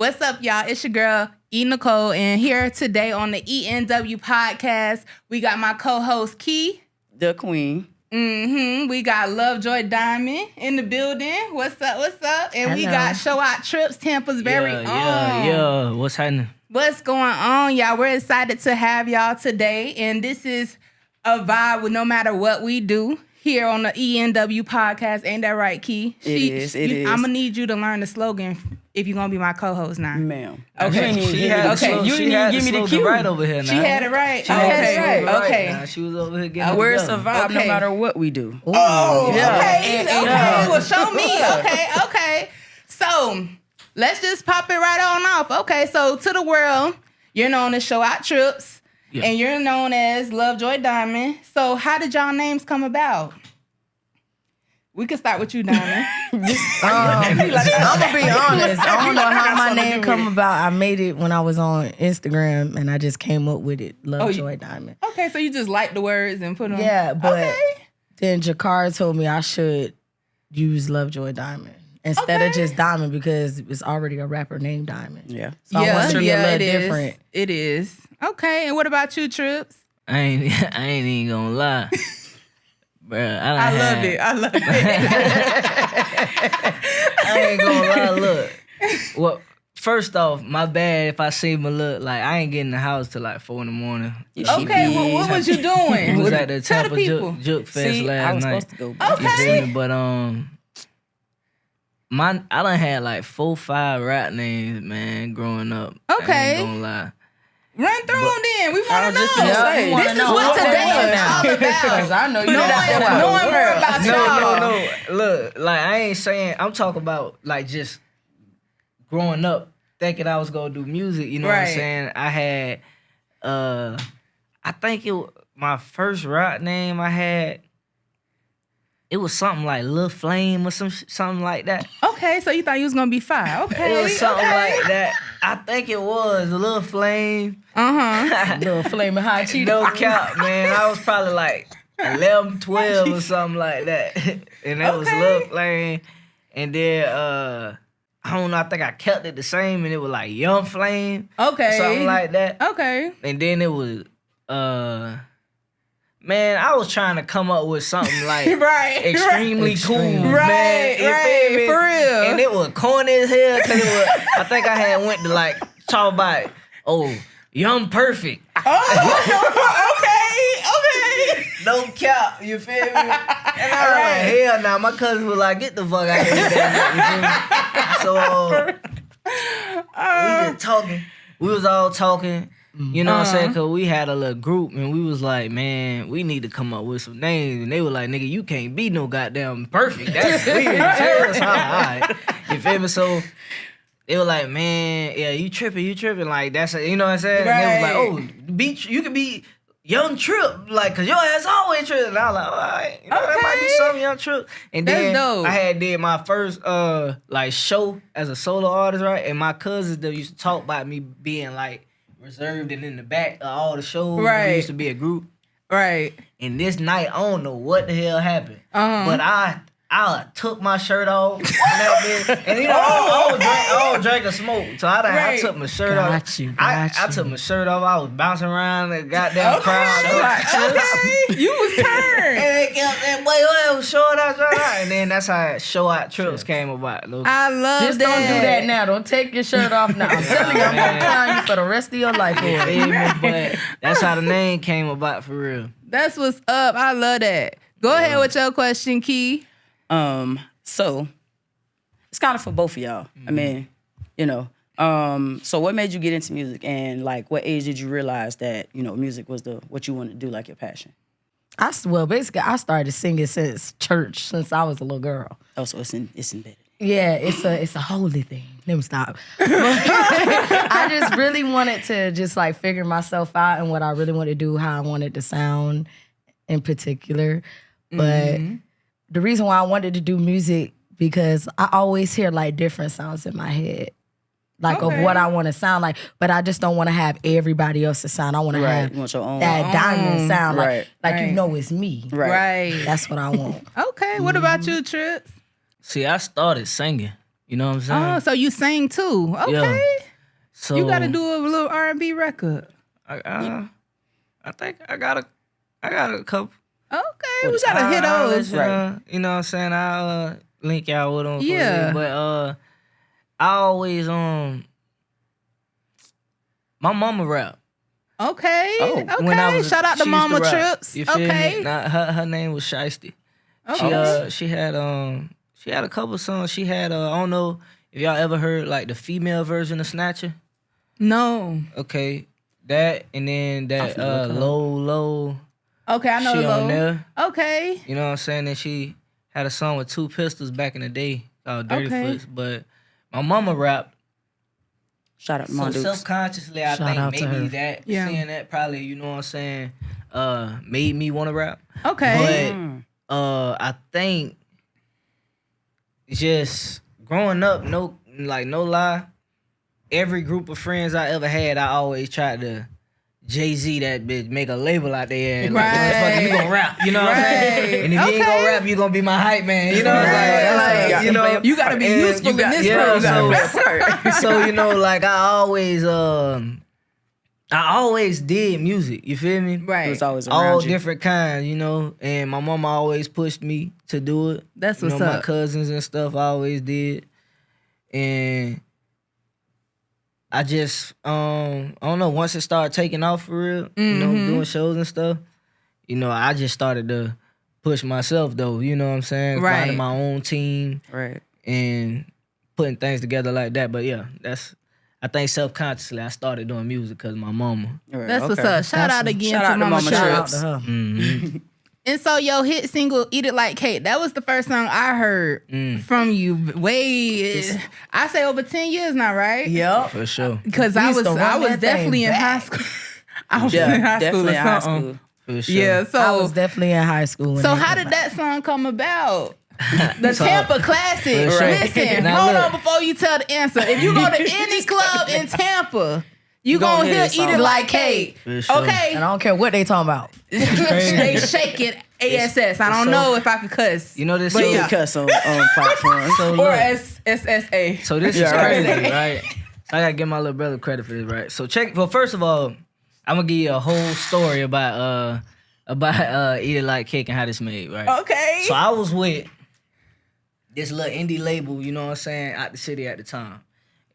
What's up, y'all? It's your girl, E.Nicole, and here today on the E.N.W Podcast, we got my co-host, Key. The Queen. We got Lovejoy Diamond in the building. What's up? And we got Showout Tripz, Tampa's very own. Yeah. What's happening? What's going on, y'all? We're excited to have y'all today, and this is a vibe with no matter what we do here on the E.N.W Podcast. Ain't that right, Key? It is. I'm going to need you to learn the slogan if you're going to be my co-host now. Ma'am. Okay. You didn't even give me the cue. Right over here now. She had it right. Okay. She was over here getting We're it together. survive no matter what we do. Oh, yeah. Okay. Well, show me. Okay. So, let's just pop it right on off. Okay, so to the world, you're known as Showout Tripz. Yeah. And you're known as Lovejoy Diamond. So how did y'all names come about? We can start with you, Diamond. I'm gonna be honest. I don't know how my name come about. I made it when I was on Instagram, and I just came up with it, Lovejoy Diamond. Okay, so you just like the words and put them. Yeah, but then Jakar told me I should use Lovejoy Diamond instead of just Diamond because it's already a rapper named Diamond. Yeah, so I want to be a little different. It is. Okay, and what about you, Tripz? I ain't even gonna lie. Bruh, I love it. I ain't gonna lie, look. Well, first off, my bad if I seem a look like I ain't getting in the house till like 4 a.m. Okay, well, what was you doing? We was at the Tampa Juke Fest last night. Supposed to go. Okay. But I done had like 4-5 rap names, man, growing up. Okay. I ain't gonna lie. Run through them then. We want to know. This is know what today is all about. Because I know you knowing more about y'all. No. Look, like I ain't saying, I'm talking about like just growing up thinking I was going to do music. You know what I'm saying? I had, I think my first rap name I had, it was something like Lil Flame or something like that. Okay, so you thought you was gonna be fire. Okay. It was something like that. I think it was Lil Flame. Little flaming hot cheetah. No cap, man. I was probably like 11, 12 or something like that. And that was Lil Flame. And then I don't know, I think I kept it the same and it was like Young Flame. Okay. Something like that. Okay. And then it was man, I was trying to come up with something like extremely cool, man. Right, for real. And it was corny as hell because I think I had went to like talk about, Young Perfect. Okay. No cap, you feel me? And I was like, hell nah, my cousin was like, get the fuck out of here. So we been talking. We was all talking. You know what I'm saying? Because we had a little group and we was like, man, we need to come up with some names. And they were like, nigga, you can't be no goddamn perfect. That's weird. Tell us how. All right. You feel me? So they were like, man, yeah, you tripping. Like, that's, you know what I'm saying? Right. And they was like, you could be Young Trip, like, because your ass always tripping. And I was like, all right. You know, that might be something, Young Trip. And then dope. I had did my first, like, show as a solo artist, right? And my cousins, they used to talk about me being, like, reserved and in the back of all the shows. We used to be a group. Right. And this night, I don't know what the hell happened. But I took my shirt off. And you know, I don't drink or smoke. So I took my shirt off. I took my shirt off. I was bouncing around the goddamn crowd. You was turned. And they kept saying, boy, it was short out. And then that's how Showout Tripz came about. I love Just that. don't do that now. Don't take your shirt off now. I'm telling you, I'm going to clown you for the rest of your life. But that's how the name came about for real. That's what's up. I love that. Go ahead with your question, Key. So it's kind of for both of y'all. I mean, you know. So what made you get into music, and like, what age did you realize that music was what you wanted to do, like your passion? Basically, I started singing since church, since I was a little girl. Oh, so it's embedded. Yeah, it's a holy thing. Let me stop. I just really wanted to just like figure myself out and what I really wanted to do, how I wanted to sound in particular. But the reason why I wanted to do music, because I always hear like different sounds in my head. Like of what I want to sound like, but I just don't want to have everybody else's sound. I want to have You want your own. that diamond sound, like Right. you know it's me. Right. That's what I want. Okay. What about you, Tripz? See, I started singing. You know what I'm saying? Oh, so you sing too? Okay. Yeah. So You got to do a little R&B record. I think I got a couple. Okay, we got to hit those. Right. You know what I'm saying? I'll link y'all with them. Yeah. But I always my mama rap. Okay. Oh. Okay. When I was, Shout out to she used Mama rap. Tripz. You feel Okay. me? Nah, her name was Shiesty. Okay. She had a couple songs. She had I don't know if y'all ever heard like the female version of Snatcher. No. Okay, that and then that low. Okay, I know She the on low. there. Okay. You know what I'm saying? And she had a song with 2 Pistols back in the day called Dirty Okay. Foots. But my mama rapped. Shout out to So Mon Dukes. subconsciously, I Shout out think to maybe her. that Yeah. seeing that probably, you know what I'm saying, made me want to rap. Okay. But I think just growing up, no lie, every group of friends I ever had, I always tried to Jay-Z that bitch, make a label out there and like, Right. motherfucker, you gonna rap, you know what I'm saying? Right. And if you ain't gonna rap, you gonna be my hype man, you know what I'm saying? Right. Like, you know, You gotta be and useful in this yeah, program. so you know, like I always did music, you feel me? It Right. was always All around you. different kinds, you know, and my mama always pushed me to do it. That's You what's know, my up. cousins and stuff I always did. And I just, I don't know, once it started taking off for real, you know, doing shows and stuff, you know, I just started to push myself though, you know what I'm saying? Right. Finding my own team Right. and putting things together like that. But yeah, I think subconsciously I started doing music because my mama. Right. That's what's okay. up. Shout out again Shout to out to Mama Mama Shout Tripz. out to her. Mm-hmm. And so your hit single "Eat It Like Cake" that was the first song I heard from you. I say over 10 years now, right? Yep. For sure. Because We I used was to run that definitely thing in high back. school. I was Yeah, in high school definitely or in high something. school. For sure. Yeah. I was So definitely in high school. when so that how came did out. that song come about? The So- Tampa Classic. For sure. Listen, Now hold look. on before you tell the answer. If you go to any club in Tampa, you gonna hear this "Eat song. It Like Cake." For sure. Okay. And I don't care what they talking about. They shake it ASS. I don't so- know if I could cuss. You know this But shit? yeah. Cuss on platforms. So Or look, SSA. so this is Yeah, right. crazy, right? So I gotta give my little brother credit for this, right? So well, first of all, I'm gonna give you a whole story about Eat It Like Cake and how this made, right? Okay. So I was with this little indie label, you know what I'm saying, out the city at the time.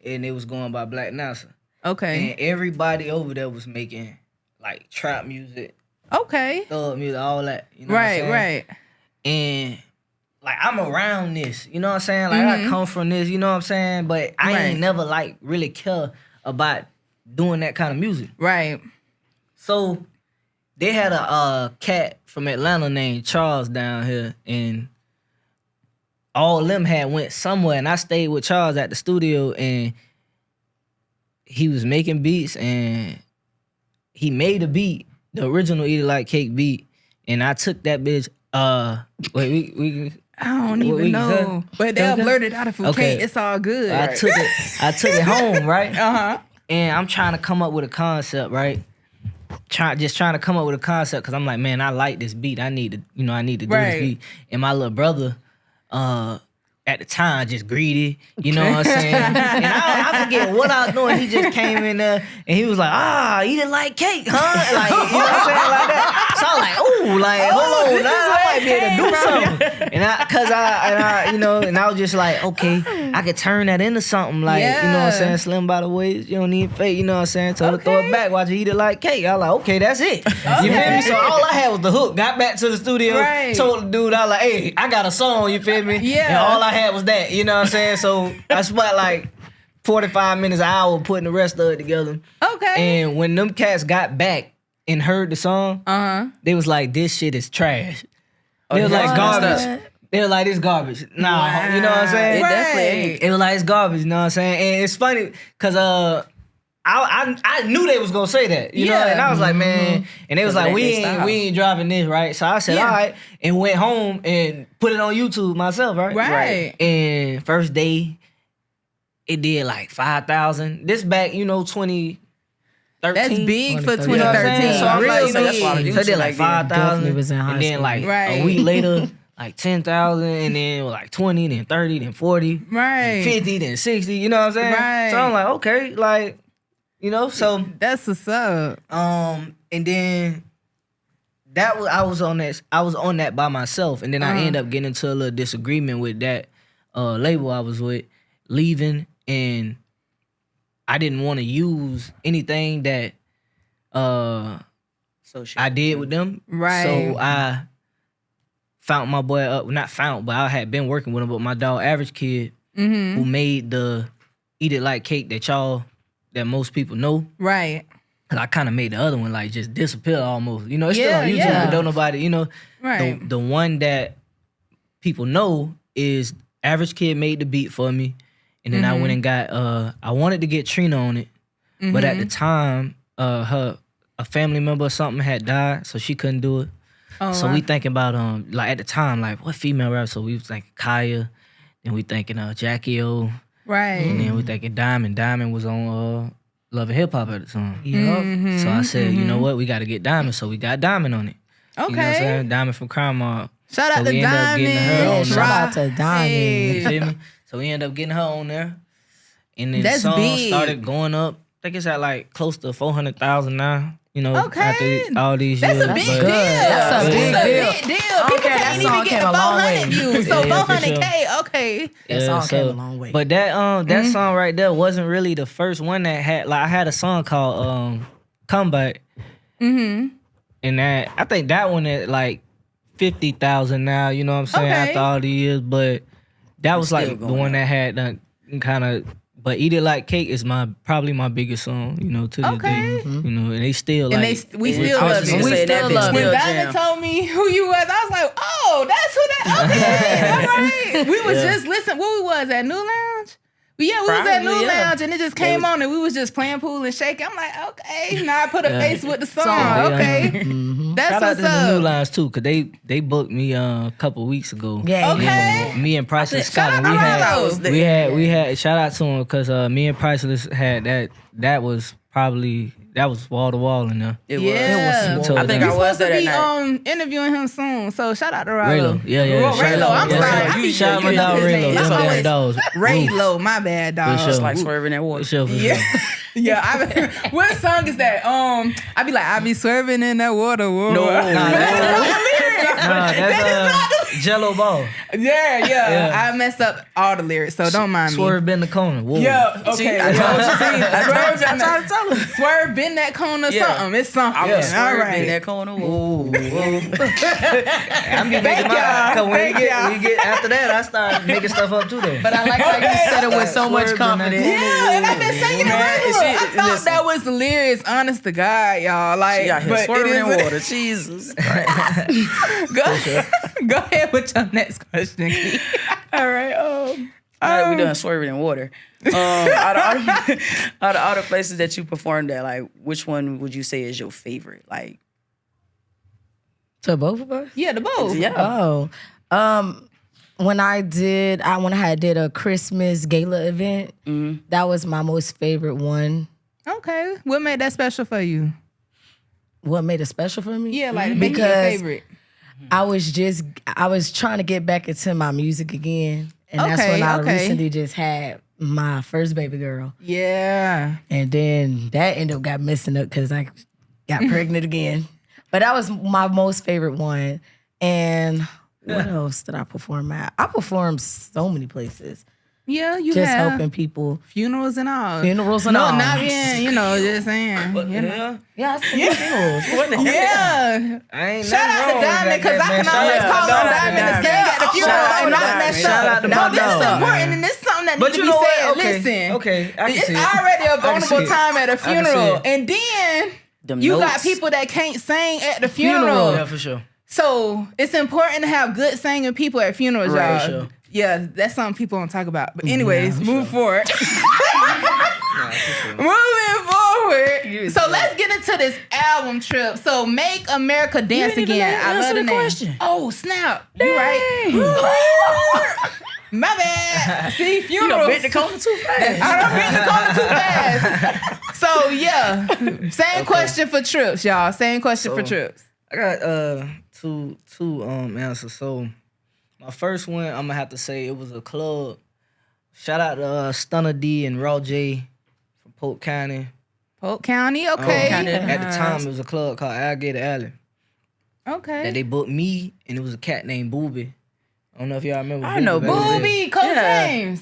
And it was going by Black NASA. Okay. And everybody over there was making like trap music, Okay. thug music, all that. You know what I'm Right, saying? right. And like I'm around this, you know what I'm saying? Like I come from this, you know what I'm saying? But I Right. ain't never like really care about doing that kind of music. Right. So they had a cat from Atlanta named Charles down here, and all of them had went somewhere, and I stayed with Charles at the studio, and he was making beats, and he made a beat, the original Eat It Like Cake beat, and I took that bitch. Wait, we I don't What even we know. said? But they'll Okay. blurt it out if we Okay. can't. It's all good. I took it home, right? Uh-huh. And I'm trying to come up with a concept, right? Trying to come up with a concept because I'm like, man, I like this beat. I need to do Right. this beat. And my little brother, at the time, just greedy, you know what I'm saying? And I forget what I was doing. He just came in there and he was like, eat it like cake, huh? Like, you know what I'm saying? Like that. So I was like, ooh, like, hold on, I might be able to do something. And I was just like, okay, I could turn that into something like, you know what I'm Yeah. saying? Slim by the waist, you don't need fake, you know what I'm saying? So to throw it back, watch you eat it like cake. I was like, okay, that's it. You feel me? So all I had was the hook. Got back to the studio, Right. told the dude, I was like, hey, I got a song, you feel me? Yeah. And all I had was that, you know what I'm saying? So I spent like 45 minutes, an hour putting the rest of it together. Okay. And when them cats got back and heard the song, Uh-huh. they was like, this shit is trash. Oh, They was like, that's garbage. They were like, this garbage. Nah, you know what I'm It saying? definitely ain't. It was like, it's garbage, you know what I'm saying? And it's funny, because I knew they was gonna say that, you know, Yeah. and I was like, man, and they was like, Because we they style. ain't dropping this, right? So I said, Yeah. all right, and went home and put it on YouTube myself, right? Right. And first day, it did like 5,000. This back, 2013. That's big for 2013. 2013. So I'm Real like, big. that's why I so it did like back then. 5,000. Definitely was in high And then school. like Right. a week later, like 10,000, and then like 20, then 30, then 40, Right. 50, then 60. You know what I'm saying? Right. So I'm like, okay, like, you know, so That's what's up. and then I was on that by myself, and then I ended up getting into a little disagreement with that label I was with, leaving, and I didn't want to use anything that I did with them. Right. So I found my boy up, not found, but I had been working with him, but my dog Average Kid, who made the Eat It Like Cake that most people know. Right. Cause I kind of made the other one like just disappear almost. You know, it's Yeah, still on YouTube, yeah. but don't nobody, you know. Right. The one that people know is Average Kid made the beat for me. And then I went and got, I wanted to get Trina on it. But at the time, a family member or something had died, so she couldn't do it. Oh, So we thinking about, like at the time, like what female rapper? So we was thinking Kaya. Then we thinking Jackie O. Right. And then we thinking Diamond. Diamond was on Love and Hip Hop at the time. Mm-hmm. So I said, you know what? We got to get Diamond. So we got Diamond on it. Okay. You know what I'm saying? Diamond from Crime Mob. Shout out So to we ended up getting her Diamond. on Shout out to Diamond. Hey. You feel me? So we ended up getting her on there. And then That's the song big. started going up. I think it's at like close to 400,000 now. You know, Okay. after all these That's years. a big but- deal. That's a big That's deal. a big deal. People Okay, that can't even song get came the a long 400 way. views. So Yeah, for 400K, okay. That song came a long way. But that song right there wasn't really the first one that had, like, I had a song called Comeback. And that, I think that one at like 50,000 now, you know what I'm saying, Okay. after all the years. But that was still like the going one that had that kind of, but Eat It Like Cake is probably my biggest song, you know, to this Okay. day. You know, and they still And like, we still I was love just it. gonna We say that still bitch love still When jam. Diamond told me who you was, I was like, oh, that's who that. Okay, all right. We was just listening. Where we was at New Lounge. Yeah, we was at Probably, New yeah. Lounge, and it just came on, and we was just playing pool and shaking. I'm like, okay. Now I put a face with the song. Song. Okay, that's shout out what's to the New up. Lines too, cause they booked me a couple weeks ago. Yeah, Okay. Me and Priceless Scott, and shout out to Rallo. we had shout out to him because me and Priceless had that was wall to wall in there. It Yeah. was. So I think we I was Supposed to there that be night. interviewing him soon. So shout out to Rallo. Raylo, yeah. Raylo, I'm Yeah, sorry. shout- I be shout out my forgetting dog his Raylo. name. Them It's damn always dogs. Raylo, my bad, dog. For sure. It's like swerving that water. For sure. Yeah. Yeah, what song is that? I be like, I be swerving in that water. Whoa. No. Nah, that's Jello Ball. Yeah. I messed up all the lyrics, so don't mind me. Swerve in the corner. Whoa. Yeah, okay. See, Yeah, I told you. Swerve I in tried to tell him. Swerve in that corner, Yeah. something. It's something. I was All swerving in right. that corner. Whoa. I'm getting Thank my y'all. cause when Thank y'all. we get after that, I start making stuff up too though. But I like how you said it with so much Swerving confidence. Yeah, and I've been singing it Man, regular. shit, I thought listen. that was the lyrics, honest to God, y'all. Like, She out here but it swerving in is water. Jesus Christ. Go ahead with your next question, Keith. All right. All right, we done swerving in water. Out of all the places that you performed at, like, which one would you say is your favorite? Like, To both of us? Yeah, the both. yeah. Oh. When I did a Christmas gala event, that was my most favorite one. Okay. What made that special for you? What made it special for me? Yeah, like make it your Because favorite. I was trying to get back into my music again. And that's Okay, when I okay. recently just had my first baby girl. Yeah. And then that ended up got messing up because I got pregnant again. But that was my most favorite one. And what else did I perform at? I performed so many places. Yeah, you Just have helping people. funerals and all. Funerals and no, all. not being, just saying. You know. Yeah, I seen funerals. What the hell? Yeah. I ain't Shout out to Diamond, because I can always call on Shout out to Diamond to Diamond. sing at the funeral Shout out and to not Diamond. mess Shout out up. to No, my this is dog, important, man. and this is something that But needs you to be know said. what? Okay, Listen. okay, I can It's see it. already a I can see vulnerable it. time at a I can see funeral. it. And then Them you got notes. people that can't sing at the funeral. Yeah, for sure. So it's important to have good singing people at funerals, Right, y'all. for sure. Yeah, that's something people don't talk about. But anyways, move forward. Moving forward. So let's get into this album trip. So Make America Dance didn't even Again. I answer love the the name. question. Oh, snap. You right. My bad. See, You funerals. done bit the corner too fast. I don't been the corner too fast. So yeah, same question for trips, y'all. Same question for trips. I got two answers. So My first one, I'm gonna have to say it was a club. Shout out to Stunner D and Raw J from Polk County. Polk County, okay. At the time, it was a club called Alligator Alley. Okay. That they booked me, and it was a cat named Booby. I don't know if y'all remember. I know Booby, Coach James.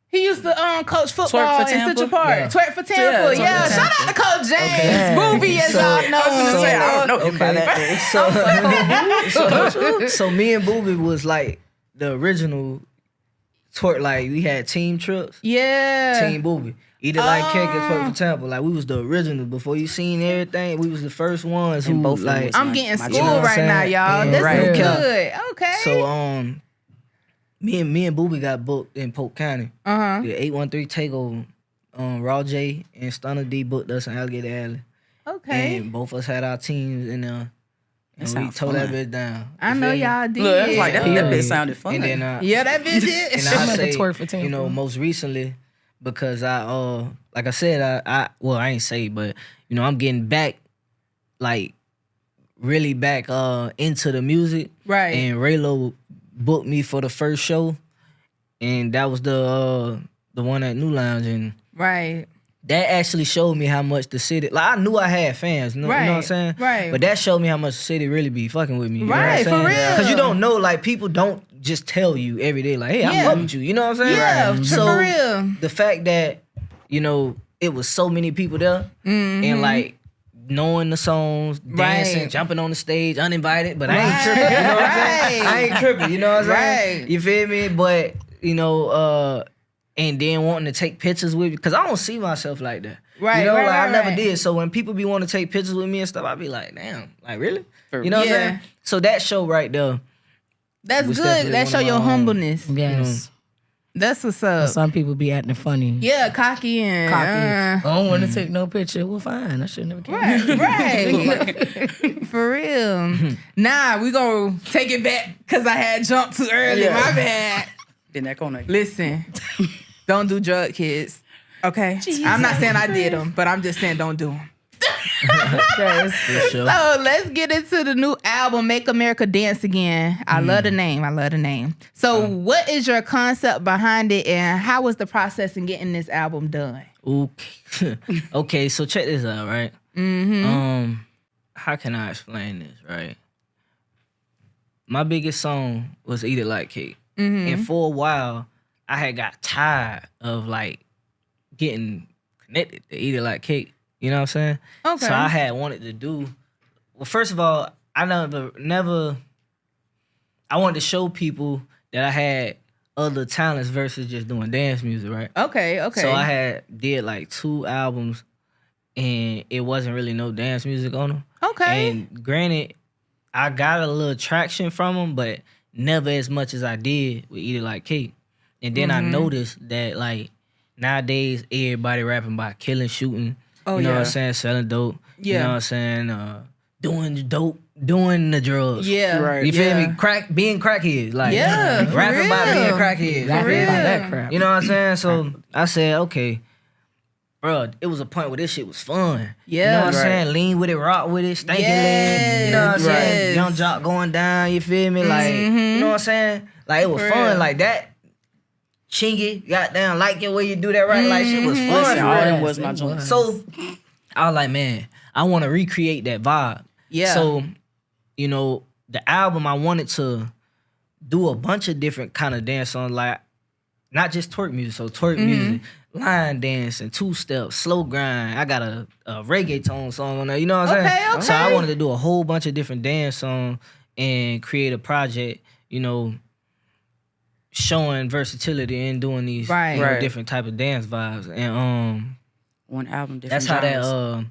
He used to coach football in Central Park. Yeah. Twerk for Tampa. Yeah, shout out to Coach James. Booby, as y'all know. I don't know him by that. So me and Booby was like the original twerk. Like we had Team Tripz, Team Booby. Either like Cake or Twerk for Tampa. Like we was the original. Before you seen everything, we was the first ones who both like. I'm getting schooled right now, y'all. Yeah, This right. is good. Okay. So me and Booby got booked in Polk County. The 813 takeover. Raw J and Stunner D booked us in Alligator Alley. Okay. And both of us had our teams in there. And we sounds tore fun. that bitch down. I know y'all did. Look, like that bitch sounded fun. And then Yeah, that bitch did. and I I'm say, twerk for Tampa. you know, most recently, because like I said, I ain't say, but you know, I'm getting back, like, really back into the music. Right. And Raylo booked me for the first show, and that was the one at New Lounge, and Right. that actually showed me how much the city. Like I knew I had fans, you know what I'm saying? Right. But that showed me how much the city really be fucking with me. You Right, know what I'm for saying? real. Because you don't know, like people don't just tell you every day, like, hey, I Yeah. love with you. You know what I'm saying? Yeah, Right. for So real. the fact that you know it was so many people there, and like knowing the songs, dancing, Right. jumping on the stage, uninvited, but I ain't Right. tripping. You know what I'm saying? Right. I ain't tripping. You know what I'm saying? Right. You feel me? But you know, and then wanting to take pictures with me, because I don't see myself like that. Right, You know, right, like right, I never right. did. So when people be wanting to take pictures with me and stuff, I be like, damn, like really? You know what I'm Yeah. saying? So that show right there, That's was good. definitely That one show of your my humbleness. Yes. That's what's up. Some people be acting funny. Yeah, cocky and Cocky. I don't want to take no picture. Well, fine. I should never came. right. For real. Nah, we gonna take it back because I had jumped too early. Yeah. My bad. Then that corner. Listen, don't do drug kids. Okay? I'm not saying I did them, but I'm just saying don't do them. Yes. for sure. So let's get into the new album, Make America Dance Again. I love the name. I love the name. So what is your concept behind it and how was the process in getting this album done? Okay. Okay, so check this out, right? How can I explain this, right? My biggest song was Eat It Like Cake. And for a while, I had got tired of like getting connected to Eat It Like Cake. You know what I'm saying? Okay. So I had wanted to do, well, first of all, I never, I wanted to show people that I had other talents versus just doing dance music, right? Okay. So I did like 2 albums, and it wasn't really no dance music on them. Okay. And granted, I got a little traction from them, but never as much as I did with Eat It Like Cake. And then I noticed that like nowadays everybody rapping about killing, shooting. Oh, you know yeah. what I'm saying? Selling dope. You Yeah. know what I'm saying? Doing the dope, doing the drugs. Yeah. Right. You feel Yeah. me? Being crackheads. Like Yeah, for rapping about being real. crackheads. Rapping real. about that crap. You know what I'm saying? So I said, okay, bro, it was a point where this shit was fun. Yeah. You know what I'm Right. saying? Lean with it, rock with it, stinking Yes, lean. You know what I'm saying? right. Young jock going down, you feel me? Like, you know what I'm saying? Like, it was For fun. real. Like that. Chingy, goddamn, like your way you do that right. Like, shit was fun. Listen, for all real. them was my joint. So I was like, man, I want to recreate that vibe. Yeah. So, you know, the album, I wanted to do a bunch of different kind of dance songs, like not just twerk music. So twerk music, line dancing, 2-step, slow grind. I got a reggaeton song on there. You know what I'm saying? Okay, So I okay. wanted to do a whole bunch of different dance songs and create a project, you know, showing versatility and doing these Right. you know, Right. different type of dance vibes. And One album, different that's how genres.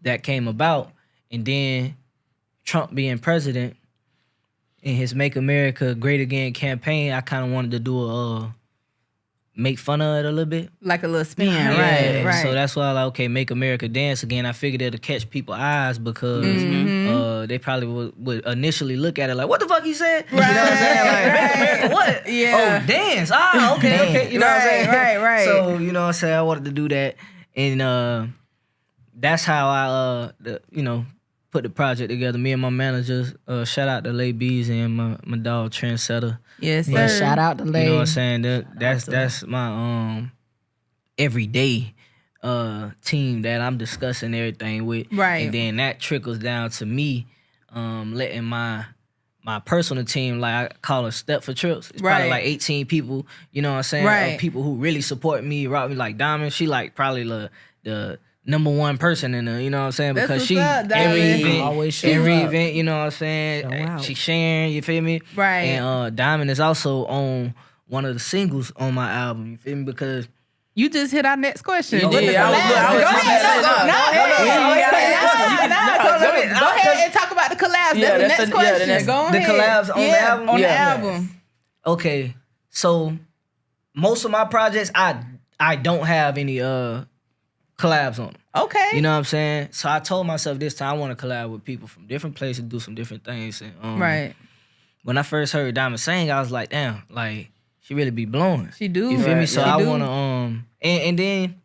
that came about. And then Trump being president in his Make America Great Again campaign, I kind of wanted to do a make fun of it a little bit. Like a little spin, Yeah, right. So that's why I like, okay, Make America Dance Again. I figured it'll catch people's eyes because they probably would initially look at it like, what the fuck he said? You know what I'm saying? Like, Make America what? Yeah. Oh, dance. Ah, okay. You know what I'm saying? Right. So, you know what I'm saying? I wanted to do that. And that's how I, put the project together. Me and my managers, shout out to Lay B's and my dog Trendsetter. Yes, sir. Yeah, shout out to Lay. You know what I'm saying? That's my everyday team that I'm discussing everything with. Right. And then that trickles down to me letting my personal team, like I call it Step for Tripz. It's probably Right. like 18 people, you know what I'm saying? Right. People who really support me, rock me, like Diamond. She like probably the number one person in there, you know what I'm saying? That's Because what's she up, every Diamond. Always show event, up. you know what I'm saying? Show out. She sharing, you feel me? Right. And Diamond is also on one of the singles on my album, you feel me? Because You just hit our next question. You What did. the I was- collab? I was- Go ahead. No, Go ahead and talk about the collabs. Yeah, That's the that's next the- question. yeah, that's Go the ahead. collabs on the album? On the Yeah. album. okay, so most of my projects I don't have any collabs on them. Okay. You know what I'm saying? So I told myself this time I want to collab with people from different places, do some different things. And, Right. When I first heard Diamond sing, I was like, damn, like she really be blowing. She do. You feel me? Right. So She I do. wanna and then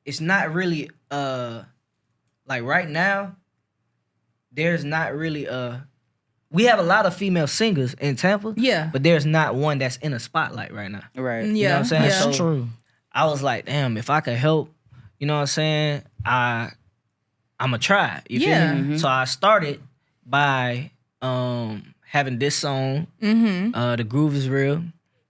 it's not really like right now, there's not really we have a lot of female singers in Tampa. Yeah. But there's not one that's in a spotlight right now. Right. Yeah. You know what I'm saying? Yeah. So True. I was like, damn, if I could help, you know what I'm saying? I'ma try. You Yeah. feel me? So I started by having this song, The Groove Is Real,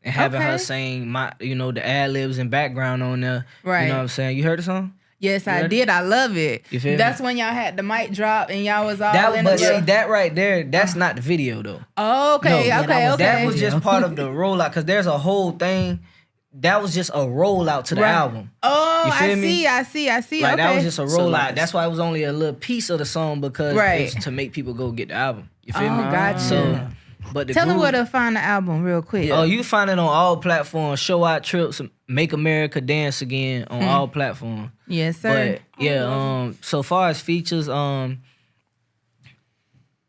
and having her Okay. sing the ad libs and background on there. Right. You know what I'm saying? You heard the song? Yes, I ready? did. I love it. You feel me? That's when y'all had the mic drop and y'all was all in But the see, that right there, that's not the video though. Oh, okay, No, okay, yeah, okay. That was just part of the rollout because there's a whole thing. That was just a rollout to the Right. album. Oh, You I feel me? see. Like okay. that was just a rollout. So, like, That's why it was only a little piece of the song because Right. it was to make people go get the album. You feel Oh, me? gotcha. So, but the Tell them groove- where to find the album real quick. Oh, you can find it on all platforms. Showout Tripz, Make America Dance Again on all platforms. Yes, sir. But yeah, so far as features,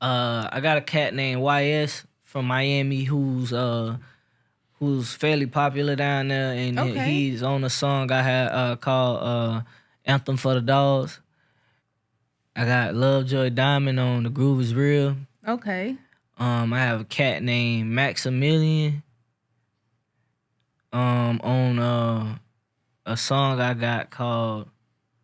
I got a cat named YS from Miami who's fairly popular down there, and Okay. he's on a song I had called Anthem for the Dogs. I got Lovejoy Diamond on The Groove Is Real. Okay. I have a cat named Maximilian on a song I got called,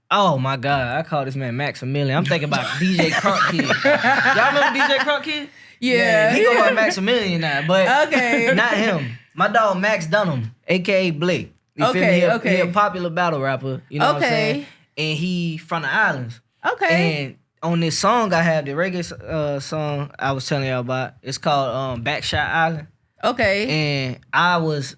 oh my God, I call this man Maximilian. I'm thinking about DJ Crunk Kid. Y'all remember DJ Crunk Kid? Yeah. He go by Maximilian now, but Okay. not him. My dog Max Dunham, aka Blake. You feel Okay, me? okay. He a popular battle rapper. You know what I'm Okay. saying? And he from the islands. Okay. And on this song I have, the reggae song I was telling y'all about, it's called Backshot Island. Okay. And I was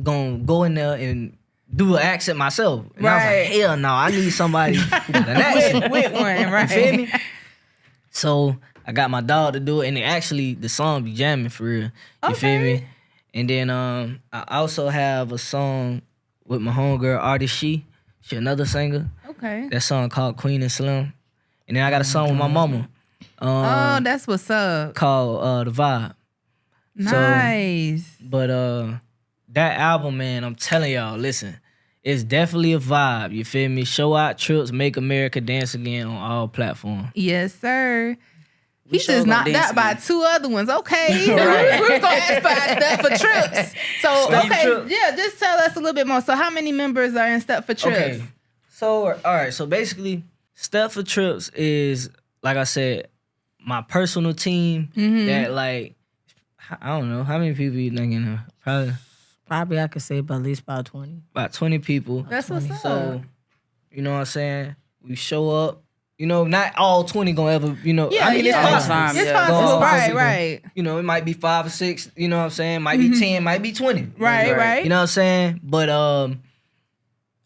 gonna go in there and do an accent myself. And I was Right. like, hell no, I need somebody with an accent. With one, right? You feel me? So I got my dog to do it, and actually the song be jamming for real. You feel Okay. me? And then I also have a song with my homegirl Artist She another singer. Okay. That song called Queen and Slim. And then I got a song with my mama Oh, that's what's up. called The Vibe. Nice. But that album, man, I'm telling y'all, listen, it's definitely a vibe. You feel me? Showout Tripz, Make America Dance Again on all platforms. Yes, sir. He sure just gonna knocked dance out by again. 2 other ones. Okay. We're going to ask for Step for Tripz. So, Step okay. Tripz. Yeah, just tell us a little bit more. So, how many members are in Step for Tripz? Okay. So, all right. So basically, Step for Tripz is, like I said, my personal team that, like, I don't know. How many people you think in here? Probably I could say at least about 20. About 20 people. That's what's up. So, you know what I'm saying? We show up. You know, not all 20 gonna ever, you know. Yeah, I mean, it's yeah. possible. Time, It's yeah. possible. Go Right, on. right. You know, it might be 5 or 6, you know what I'm saying? Might be 10, might be 20. Right, right. You know what I'm saying? But all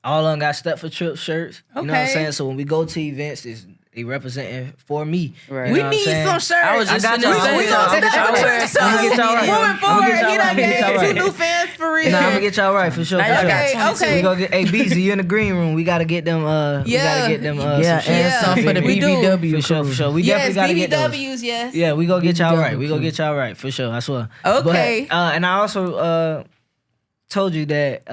of them got Step for Tripz shirts. You know what I'm Okay. saying? So when we go to events, they representing for me. Right. You We know what I'm need saying? some shirts. I was I just got finna y'all. say, We I'm gonna gonna Step get y'all for right. Tripz. I'm gonna get y'all right. Moving I'm gonna forward, get y'all he right. done I'm gonna get y'all gave right. 2 new fans for real. Nah, I'm gonna get y'all right for sure. Now For y'all sure. got Okay, 22. okay. We gonna get, hey, Beezy, you in the green room. We gotta get them. We Yeah. gotta get them. Yeah, some and shit. some for the we do. BBW For sure, for sure. We Yes, definitely gotta get those. BBWs, yes. Yeah, we gonna get y'all right. We BBW. gonna get y'all right for sure. I swear. Okay. But, and I also told you that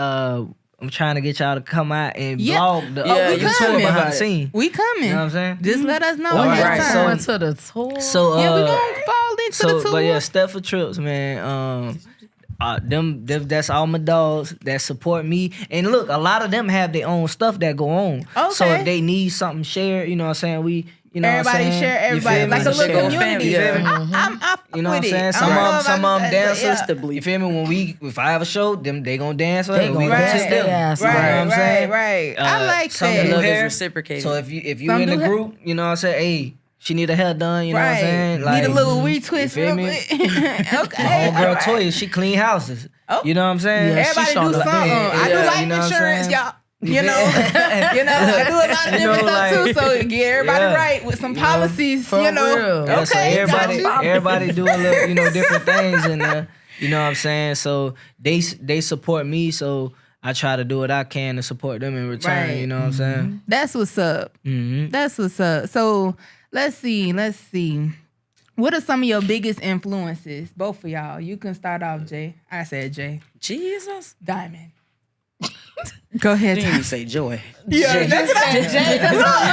I'm trying to get y'all to come out and Yeah. vlog the Yeah, we tour coming. behind the scene. We coming. You know what I'm saying? Just let us know. All ahead of right, time. so- Going to the tour. So yeah, we gonna fall into the tour. but yeah, Steph Tripz, man. Them that's all my dogs that support me. And look, a lot of them have their own stuff that go on. So Okay. if they need something shared, you know what I'm saying? We, you know Everybody what I'm saying? share You everybody feel me? like a little Share community. family, I You know what I'm with it. saying? I Some don't know of if them I- dancers. yeah. You feel me? If I have a show, they gonna dance. They and gonna we dance tip their them. ass You know off. what Right, I'm right, saying? right. I like some that. do Love is hair. reciprocated. So if you Some in the do hair. group, you know what I'm saying? Hey, she need her hair done. You know what I'm saying? Need a little retwist. feel real me? quick. Okay. My homegirl all right. Toya, she clean houses. Oh. You know what I'm saying? Yeah, she Everybody showing do up. something. I do Yeah, life you know what I'm insurance, saying? y'all. You know, I do a lot of You different know, stuff too. like- So get everybody Yeah. right with some You know, policies. for You know, real. Yeah, so okay. everybody, got you. everybody do a little, different things, and you know what I'm saying. So they support me, so I try to do what I can to support them in return. Right. You know what I'm saying? That's what's up. Mm-hmm. That's what's up. So let's see. What are some of your biggest influences? Both of y'all. You can start off, Jay. I said Jay. Jesus. Diamond. Go ahead. You didn't even say joy. Yeah, that's what I was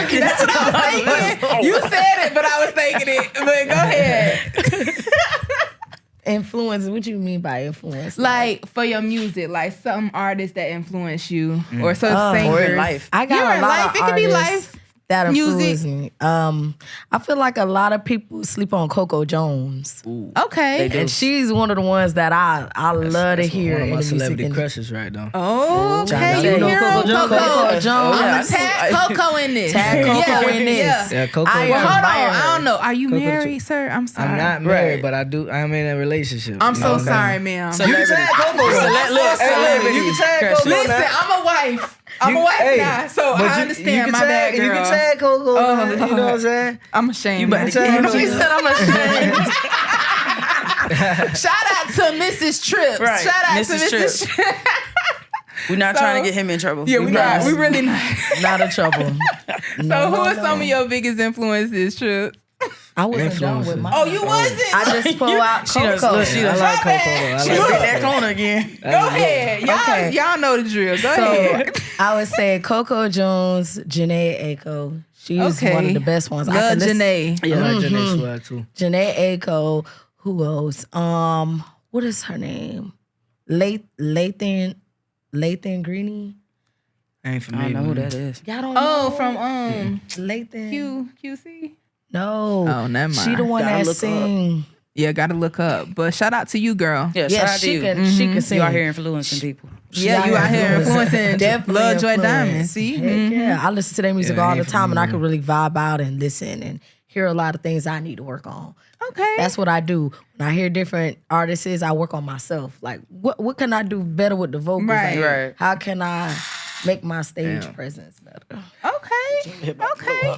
thinking. You said it, but I was thinking it. But go ahead. Influence, what you mean by influence? Like for your music, like some artists that influence you, or some Oh. singers. Or in life. I got Yeah, a lot life. of It could be artists life. that influence music. me. I feel like a lot of people sleep on Coco Jones. Okay. They do. And she's one of the ones that I love to hear One of in my the music celebrity industry. crushes right now. Oh, okay. You You know hear Coco Jones? Coco Jones. Oh, yeah. I'm gonna tag Coco in this. Tag Coco in this. Yeah. Yeah, Coco. I Well, hold on. admire her. I don't know. Are you Coco married, sir? I'm sorry. I'm not married, Right. but I'm in a relationship. I'm You so know? sorry, ma'am. You can tag Coco. Look, You can tag Coco. Listen, now. I'm a wife. I'm a wife Hey, now, so but I you understand. can My tag, bad, You girl. can tag Coco. Oh, man, you know what I'm saying? I'm ashamed. You better now. Tag Coco. She said I'm ashamed. Shout out to Mrs. Tripz. Right, Shout out to Mrs. Mrs. Tripz. We're not So- trying to get him in trouble. Yeah, we not. promise. We really not. Not in trouble. So, who are some of your biggest influences, Tripz? I wasn't done with Influences. my. Oh, you wasn't. I just pull out She done- Coco. look, she I done- like My Coco. bad. though. She I like look- that corner again. Go ahead. Y'all, Okay. y'all know the drill. Go So ahead. I would say Coco Jones, Janae Aiko. She's Okay. one of the best ones. I Love can listen- Janae. I like Janae Swag too. Janae Aiko. Who else? What is her name? Lathan Greeny. I ain't I familiar. don't know who with that is. Y'all don't Oh, know? from Lathan. QC. No. Oh, never She mind. the one Gotta that look her up. sing. Yeah, gotta look up. But shout out to you, girl. Yeah, Yeah, shout out to she you. can. She can sing. You out here influencing people. Yeah, you out here influencing. Definitely Love Joy influence. Diamond. See? Heck Mhm. yeah, I listen to their music Yeah, I all the ain't time, and I familiar. can really vibe out and listen and hear a lot of things I need to work on. Okay. That's what I do. When I hear different artists, I work on myself. Like, what can I do better with the vocals? Right. Like, Right. how can I make my stage Damn. presence better? Okay. Okay.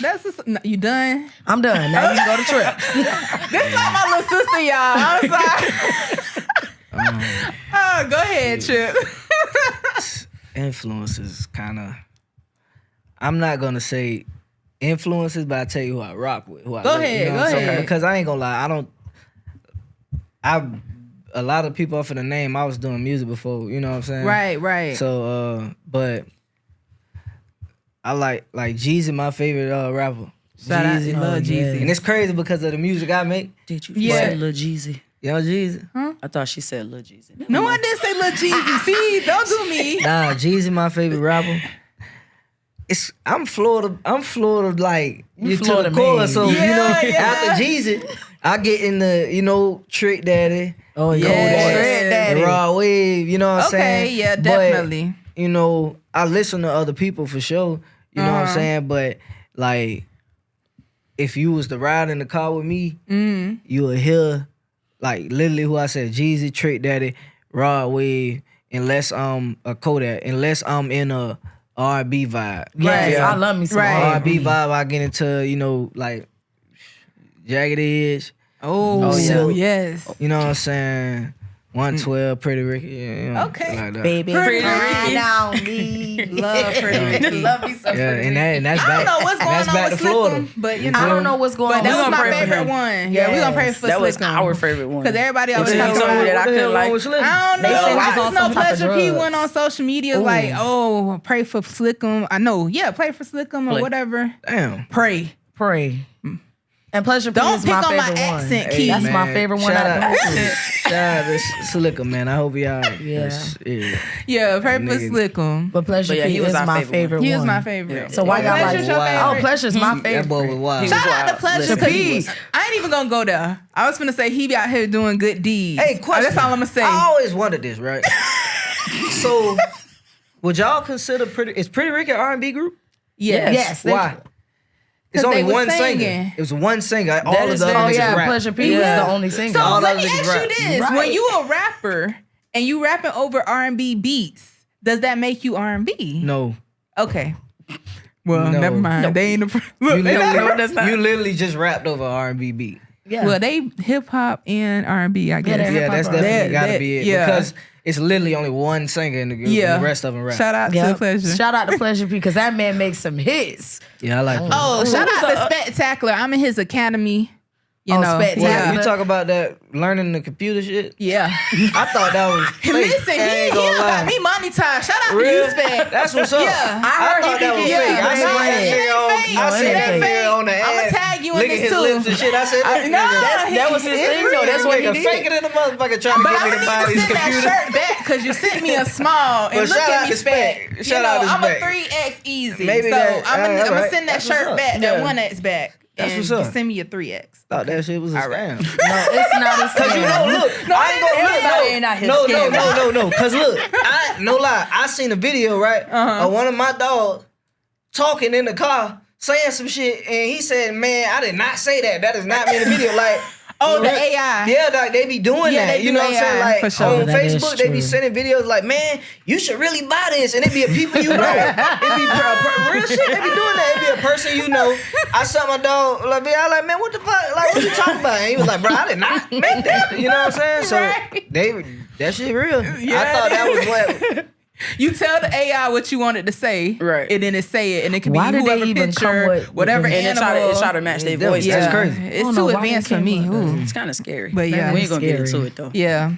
That's just, no, you done? I'm done. Now you can go to Trip. This is like my little sister, y'all. I'm sorry. Oh, go ahead, Trip. Influences kind of. I'm not gonna say influences, but I tell you who I rock with. Who I Go like, ahead, you know go what I'm saying? ahead. Because I ain't gonna lie, a lot of people off of the name, I was doing music before. You know what I'm saying? Right. So, but I like Jeezy, my favorite rapper. Shout out Jeezy. to Love yeah. Jeezy. And it's crazy because of the music I make. Did you Yeah. say Lil Jeezy? You know Jeezy? I thought she said Lil Jeezy. No, I didn't say Lil Jeezy. See, don't do me. Nah, Jeezy, my favorite rapper. I'm Florida like you to Florida the core. man. So Yeah, yeah. after Jeezy, I get in the Trick Daddy, Oh Yeah, Trick Daddy. the Raw Wave. You know what I'm saying? Okay, yeah, But, definitely. I listen to other people for sure. You know what I'm saying? But like, if you was to ride in the car with me, you would hear like literally who I said, Jeezy, Trick Daddy, Raw Wave, unless a Kodak, unless I'm in a R&B vibe. Yes, Right. I love me some Right. R&B vibe, I get into, like Jagged Edge. Oh, yeah. yes. You know what I'm saying? 112, Pretty Ricky. Yeah, Okay. like that. Baby, Pretty crying Ricky. on me. Love Pretty Ricky. Love me some Yeah, Pretty and Ricky. that's I don't back. know what's going that's on back with to Florida. Slickum, but you know. I don't know what's going But on. that We was gonna my pray for favorite him. one. Yeah, we gonna pray for That was Slickum. our favorite one. Because everybody always Until talks he told me about that I couldn't like. I don't know. They say he was I on just know some type of Pleasure P drugs. went on social media like, oh, pray for Slickum. I know. Yeah, pray for Slickum or Play. whatever. Damn. Pray. And Pleasure P Don't is pick my on my favorite one. accent, Key. That's my Man, favorite one. Shout I out, do. shout out to Slickum, man. I hope y'all. Yeah. Yeah. Yeah, pray for Nigga. Slickum. But Pleasure But yeah, P he was is our my favorite favorite He one. is my favorite. So why y'all like? Pleasure's your Oh, favorite? Pleasure's my That favorite. boy was wild. Shout out to wild. Pleasure Listen, because I ain't even gonna go there. I was gonna say he be out here doing good deeds. Hey, question. That's all I'm gonna say. I always wondered this, right? So, would y'all consider Pretty Ricky an R&B group? Yes. Why? It's 'Cause only they was one singing. singer. It was one singer. All of is the very other Oh niggas yeah, rap. Pleasure P Yeah. was the only singer. So All let those me niggas ask rap. you this: Right. when you a rapper and you rapping over R&B beats, does that make you R&B? No. Okay. Well, No. never mind. They ain't a look. You They not, literally, you literally just rapped over R&B beat. Yeah. well, they hip hop and R&B, I guess. they're Yeah, that's hip-hop definitely R&B. gotta be it. Yeah. Because it's literally only one singer in the group. Yeah. And the rest of them rap. Shout out to Yep. Pleasure. Shout out to Pleasure P because that man makes some hits. Yeah, I like that. Oh, shout out to Spectacular. I'm in his academy. You Oh, know, Spectacular. yeah. You talk about that learning the computer shit. Yeah. I thought that was fake. Listen, I ain't he gonna lie. got me monetized. Shout out to Real? you, Spec. That's what's up. Yeah. I heard thought he that could was get fake. it. I seen No, that it ain't nigga on. fake. I No, seen it that ain't nigga fake. on the I'ma ad. tag you in licking this his too. lips and shit. I said that No, nigga. That was his it's thing, though. real. That's what he Nigga did. faking in the motherfucker trying to But get I'm me to buy gonna need these to send that computers. shirt back because you sent me a small. And But look shout at out me, to Spec. Spec. Shout out to I'm a Spec. 3X easy. Maybe so that- I'm gonna alright. send that That's what's shirt up. back, Yeah. that 1X back. That's and what's up. you send me a 3X. Thought that shit was a scam. No, it's not a Cause you know, scam. look, I ain't gonna everybody ain't out here no, scamming. no. Cause look, no lie, I seen a video right of one of my dogs talking in the car, saying some shit, and he said, "Man, I did not say that. That is not me in the video." Like, Oh, the AI. yeah, like they be doing Yeah, that. they You do know what I'm saying? AI, Like for sure. on That is Facebook, they be true. sending videos like, "Man, you should really buy this," and it be a people you know. It be real shit. They be doing that. It be a person you know. I saw my dog. Like, I like, man, what the fuck? Like, what you talking about? And he was like, bro, I did not make that. You know what I'm saying? So Right. that shit real. I Yeah, thought that was what. You tell the AI what you wanted to say, Right. And then it say it, and it can Why be did they whoever even come picture, with whatever the- And animal. it try to match their Yeah, voice. that's yeah, crazy. it's I don't too know why advanced they for me. came up with Ooh. It's kind of scary. But yeah. we ain't gonna get Scary. into it though. Yeah.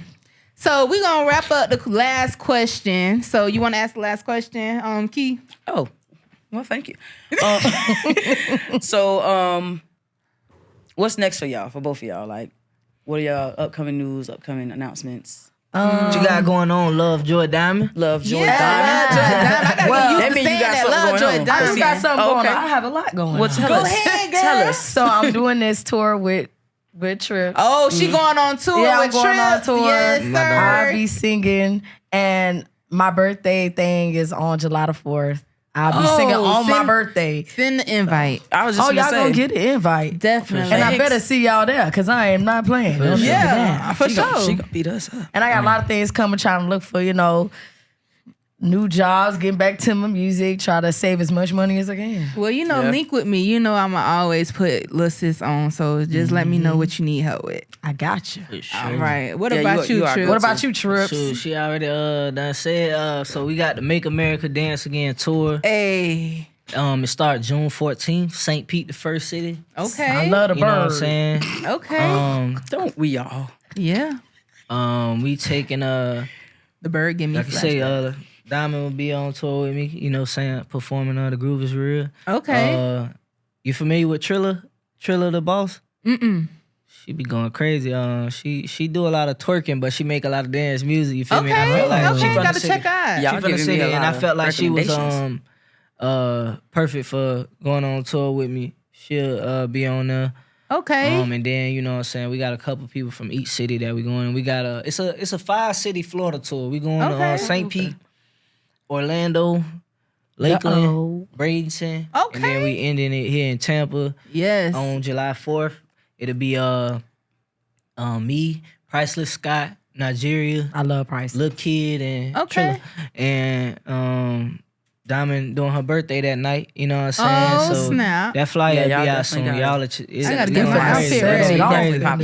So we're gonna wrap up the last question. So you want to ask the last question, Key? Oh, well, thank you. What's next for y'all? For both of y'all, like, what are y'all upcoming news, upcoming announcements? What you got going on, Love, Joy, Diamond? Love, joy, Yeah, diamond. Love, Joy, Diamond. I gotta Well, get that used to mean you saying got that. something Love, going Joy, on. I just Diamond. got something going Okay. on. I have a lot going Well, on. tell Go us. ahead, girl. Tell us. So I'm doing this tour with Tripz. Oh, she going on tour Yeah, I'm with going on Tripz. tour. Yes, My dog. sir. I'll be singing, and my birthday thing is on July the 4th. I'll be singing on my birthday. Send the invite. I was just Oh, y'all gonna gonna say, get an invite. Definitely. And I better see y'all there, because I am not playing. Don't think of Yeah, that. for she sure. gonna beat us up. And I got a lot of things coming, trying to look for, new jobs, getting back to my music, try to save as much money as I can. Well, Yeah. link with me. I'ma always put Lil Sis on. So just let me know what you need help with. I got you. All right. What Yeah, about you you, are Trip? good. What about you, Trips? Shoot, she already done said. So we got the Make America Dance Again tour. Hey. It starts June 14th, St. Pete, the first city. Okay. I love the You know what I'm bird. saying? Okay. Don't we all? Yeah. We taking The bird give me like I say, Diamond will be on tour with me. You know, saying performing The Groove Is Real. Okay. You familiar with Trilla? Trilla the boss? Mm-mm. She be going crazy. She do a lot of twerking, but she make a lot of dance music. You feel me? And I Okay. felt like she Okay. from the Gotta city. check out. Y'all She from the giving me city, a and I lot felt like she was recommendations. perfect for going on tour with me. She'll be on there. Okay. And then you know what I'm saying, we got a couple people from each city that we going. We got it's a 5-city Florida tour. We going Okay. to St. Pete, Orlando, Lakeland, Uh-oh. Bradenton, Okay. and then we ending it here in Tampa Yes. on July 4th. It'll be me, Priceless Scott, Nigeria, I love Price. Lil Kid, and Okay. Trilla. And Diamond doing her birthday that night. You know what I'm saying? Oh, so snap. that flyer Yeah, be y'all out soon. definitely Y'all, I gotta get my outfit ready.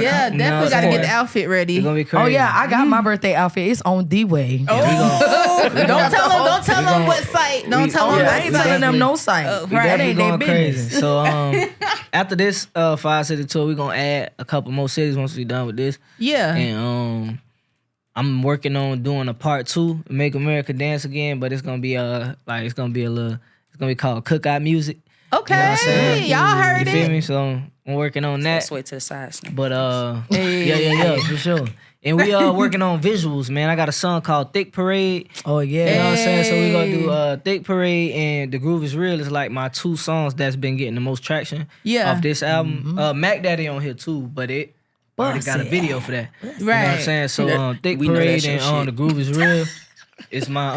Yeah, definitely gotta get the outfit ready. It's gonna be crazy. Oh yeah, I got my birthday outfit. It's on the way. Oh, don't tell them what site. Don't tell them I what ain't site. telling them no site. We Right, it definitely ain't their going business. crazy. So after this 5-city tour, we're gonna add a couple more cities once we're done with this. Yeah. And I'm working on doing a part 2, Make America Dance Again, but it's gonna be called Cookout Music. Okay. You know what I'm saying? Y'all heard You feel it. me? So I'm working on that. Let's wait to the side. Snap. But yeah, for sure. And we working on visuals, man. I got a song called Thick Parade. Oh yeah. You know what I'm saying? So we gonna do Thick Parade and The Groove Is Real is like my 2 songs that's been getting the most traction off this album. Mac Daddy on here too, but it already got a video for that. Right. You know what I'm saying? So Thick We know that Parade shit. and The Groove Is Real is my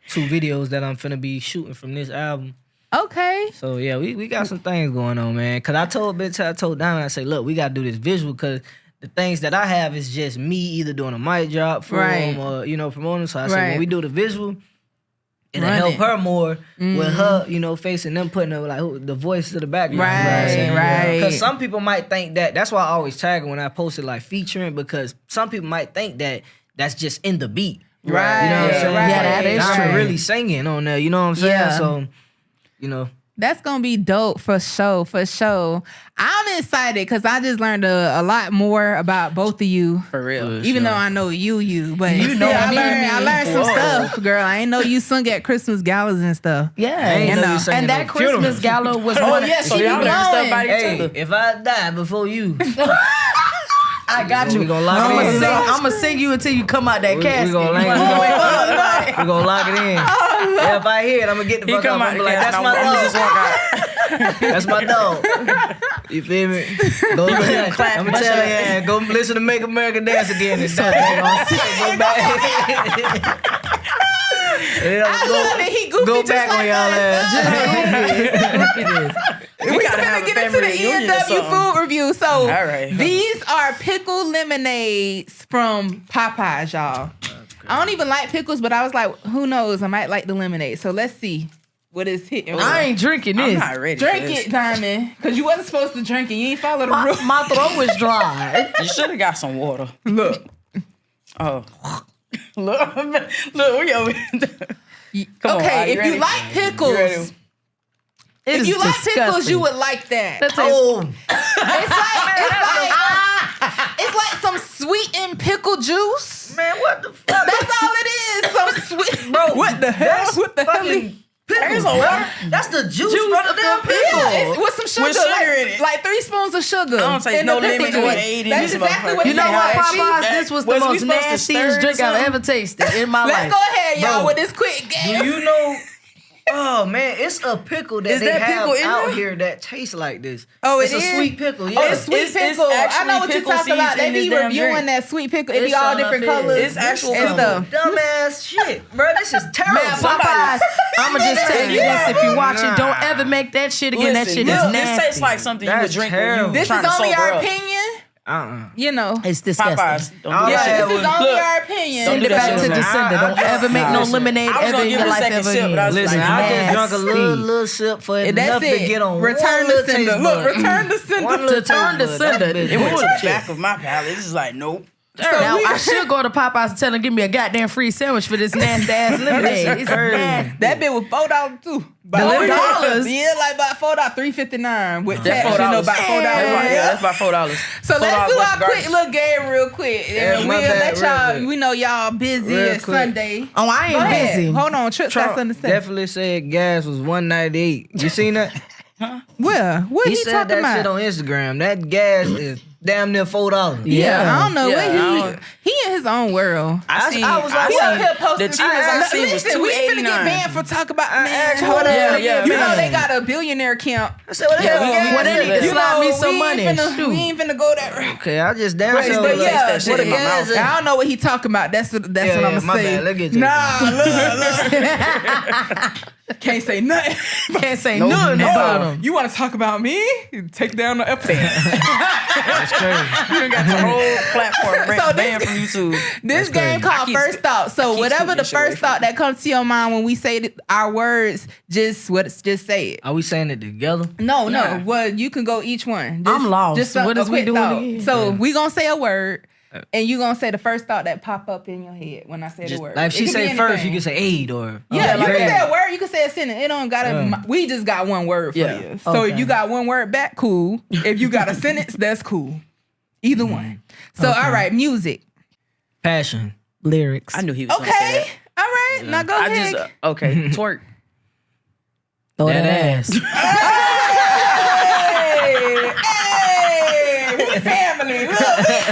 2 videos that I'm finna be shooting from this album. Okay. So yeah, we got some things going on, man. Cause I told Diamond, I say, look, we gotta do this visual, cause the things that I have is just me either doing a mic drop for him or promoting. So I said, when we do the visual, it'll help her more with her, facing them, putting her the voice to the background. Right. Because some people might think that's why I always tag her when I post it like featuring, because some people might think that that's just in the beat. Right. You know what I'm saying? Right. Yeah, that is I'm true. really singing on there. You know what I'm saying? Yeah. So, That's gonna be dope for sure. I'm excited because I just learned a lot more about both of you. For real. Even though I know you, but You know I me. learned some stuff, girl. I ain't know you sung at Christmas galas and stuff. Yeah. ain't know you sang And at that no funeral. Christmas gala was Oh, one of yeah, So she y'all be learn stuff blowing. about each hey, other. if I die before you, I got you. we gonna lock it in. I'm gonna sing you until you come out that casket. We gonna lock it in. Yeah, if I hear it, I'm gonna get the He fuck come up. out I'm the like, gas, that's and my I'm just dog. walk out. That's my dog. You feel me? Go clap I'm my telling shit. you, go listen to Make America Dance Again. And go back. I love that he goofy Go just back like on y'all us. ass. We gotta have gonna a get into the family reunion or E.N.W something. food review. So right. these are pickle lemonades from Popeyes, y'all. I don't even like pickles, but I was like, who knows? I might like the lemonade. So let's see what is hitting. I ain't drinking I'm this. not ready. Drink for this. it, Diamond, because you wasn't supposed to drink it. You ain't follow the rules. My throat was dry. You should have got some water. Look. Oh. Look, we over here. Come on, Okay, you if you ready? like You ready? pickles, It if is you like pickles, disgusting. you would like that. Oh, It's like some sweetened pickle juice. man, what the fuck? That's all it is. Some sweet. Bro, What the hell? What the hell? Fucking pickles, There's a bro. water. That's the juice from the damn pickle. Yeah, it's with some sugar, With sugar like, in it. like 3 spoons of sugar. I don't taste in no the pickle lemon juice. or aid in That's this exactly motherfucker. what You it know what, tastes like. Popeyes? This was the Was we most supposed to nastiest stir it or drink I've something? ever tasted in my Let's life. go ahead, y'all, Bro. with this quick game. Do you know? Oh man, it's a pickle that Is they that have pickle in out there? here that tastes like this. Oh, it's it a is? sweet pickle. Yeah, Oh, it's sweet It's pickle. I actually know what you're pickle talking about. seeds They in be this damn reviewing drink. that sweet pickle. It be It's all all different up here. colors. It's actual and stuff. dumbass shit, bro. This is terrible. Man, Popeyes, I'ma just tell you this: if you watch it, don't ever make that shit again. That shit is This nasty. tastes like something you would That's drink terrible. when you This trying is to only sober our up. opinion. Uh-uh. You know. It's disgusting. Popeyes. Don't do Yeah, Yeah, that shit. this is well, only look. our opinion. Send it do that back shit, to man. Descender. Don't ever make no lemonade I was ever gonna in give your it a life second ever sip, but I again. was Listen, like, I just drunk a nasty. little sip for And enough that's to it. get on Return one the little sender. taste Look, bud. return the sender. One little Return taste the bud. That sender. bitch It went to bullshit. the back of my palate. This is like, nope. Now, I should go to Popeyes and tell them give me a goddamn free sandwich for this nasty ass lemonade. It's nasty. That bit was $4 too. The $4? Yeah, like about $4, $3.59 with That's tax. You know, about $4. That's about $4. So let's do $4 our quick little game real quick. Yeah, And my we'll bad, let real y'all, quick. we know y'all busy Real at quick. Sunday. Oh, I Go ain't ahead. busy. Hold on, Tripz got Trump something to say. definitely said gas was $1.98. You seen that? Where? What he He said talking that about? shit on Instagram. That gas is damn near $4. Yeah, I don't know Yeah, what I don't- he in his own world. I was like, He up here posting. the cheapest I seen was Listen, we finna get $2.89. banned for talk about man. asked hold for on. that. Yeah, You know man. they got a billionaire camp. I said, what the hell? we- gas Well, they is need to that? slide me we some ain't money. finna- Shoot. We ain't finna go that route. Okay, I just damn But sure yeah, was like, that shit what in the my gas mouth. is? I don't know what he talking about. That's what I'm Yeah, gonna my say. bad. Let's get to Nah, look. Can't say nothing. Can't say nothing about them. You want to talk about me? Take down the episode. That's crazy. You got the whole platform So banned from YouTube. This game called First Thought. So whatever the first thought that comes to your mind when we say our words, just say it. Are we saying it together? No. Well, you can go each one. I'm lost. What is we doing again? So we gonna say a word, and you gonna say the first thought that pop up in your head when I say the word. Like if she say first, you can say aid or you can say a word. You can say a sentence. It don't gotta. We just got one word for you. So if you got one word back, cool. If you got a sentence, that's cool. Either one. So all right, music, passion, lyrics. I knew he was gonna say that. All right, now go ahead. Okay, twerk. Throw that ass. Hey, family. Look,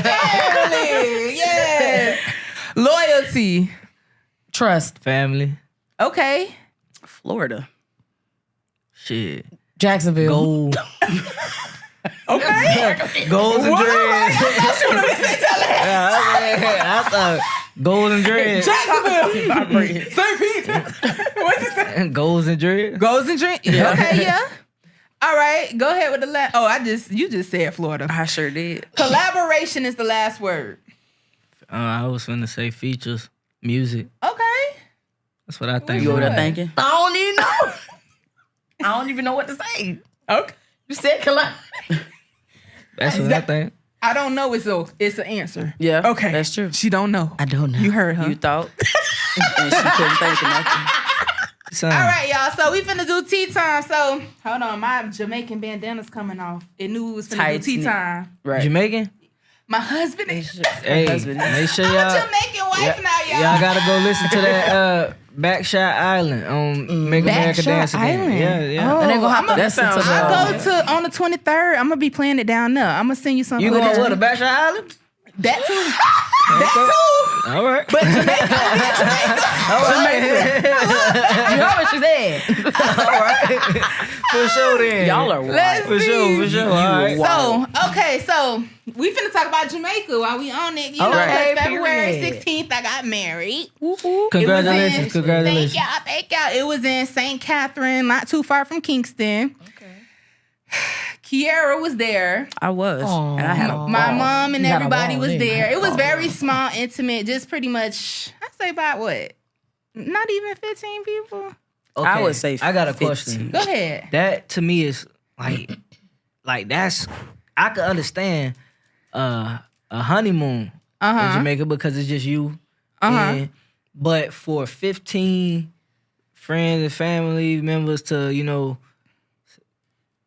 family. Yeah. Loyalty. Trust. family, Okay. Florida. shit, Jacksonville. gold, Okay. golds and dreads. I thought golds and dreads. Jacksonville. St. Pete. What you say? Golds and dreads. Goals and drink. Okay, yeah. All right, go ahead with the last. Oh, you just said Florida. I sure did. Collaboration is the last word. I was finna say features, music. Okay. That's what I think. You over there What? thinking? I don't even know. I don't even know what to say. Okay. You said collab. That's what I think. I don't know. It's an answer. Yeah. Okay. That's true. She don't know. I don't know. You heard her. You thought? And she couldn't think of nothing. Son. All right, y'all. So we finna do tea time. So hold on, my Jamaican bandana's coming off. It knew we was finna Tight do tea knit. time. Right. Jamaican. My husband is. Hey, husband. make sure I'm y'all. a Jamaican wife now, y'all. Y'all gotta go listen to that Backshot Island on Make America Backshot Dance Again. Island? Yeah. Oh, And they gonna have to That listen to sounds the. I go to on the 23rd. I'm gonna be playing it down there. I'm gonna send you something. You going what, a Backshot Island? That too. That too. All right. But Jamaica, You heard what she said. All right. For sure then. Y'all are wild. Let's For sure. see. All right. So, okay, so we finna talk about Jamaica while we on it. You know, Okay, 'cause February period. 16th, I got married. Congratulations. Thank Congratulations. y'all. It was in St. Catherine, not too far from Kingston. Okay. Kiara was there. I was. Aw. And I had a My ball. mom and You had a everybody ball, was didn't you? there. It was very small, intimate, just pretty much, I'd say about what? Not even 15 people? Okay. I would say I got a 15. question. Go ahead. That to me is like that's I could understand a honeymoon in Jamaica because it's just you. And, but for 15 friends and family members to, you know,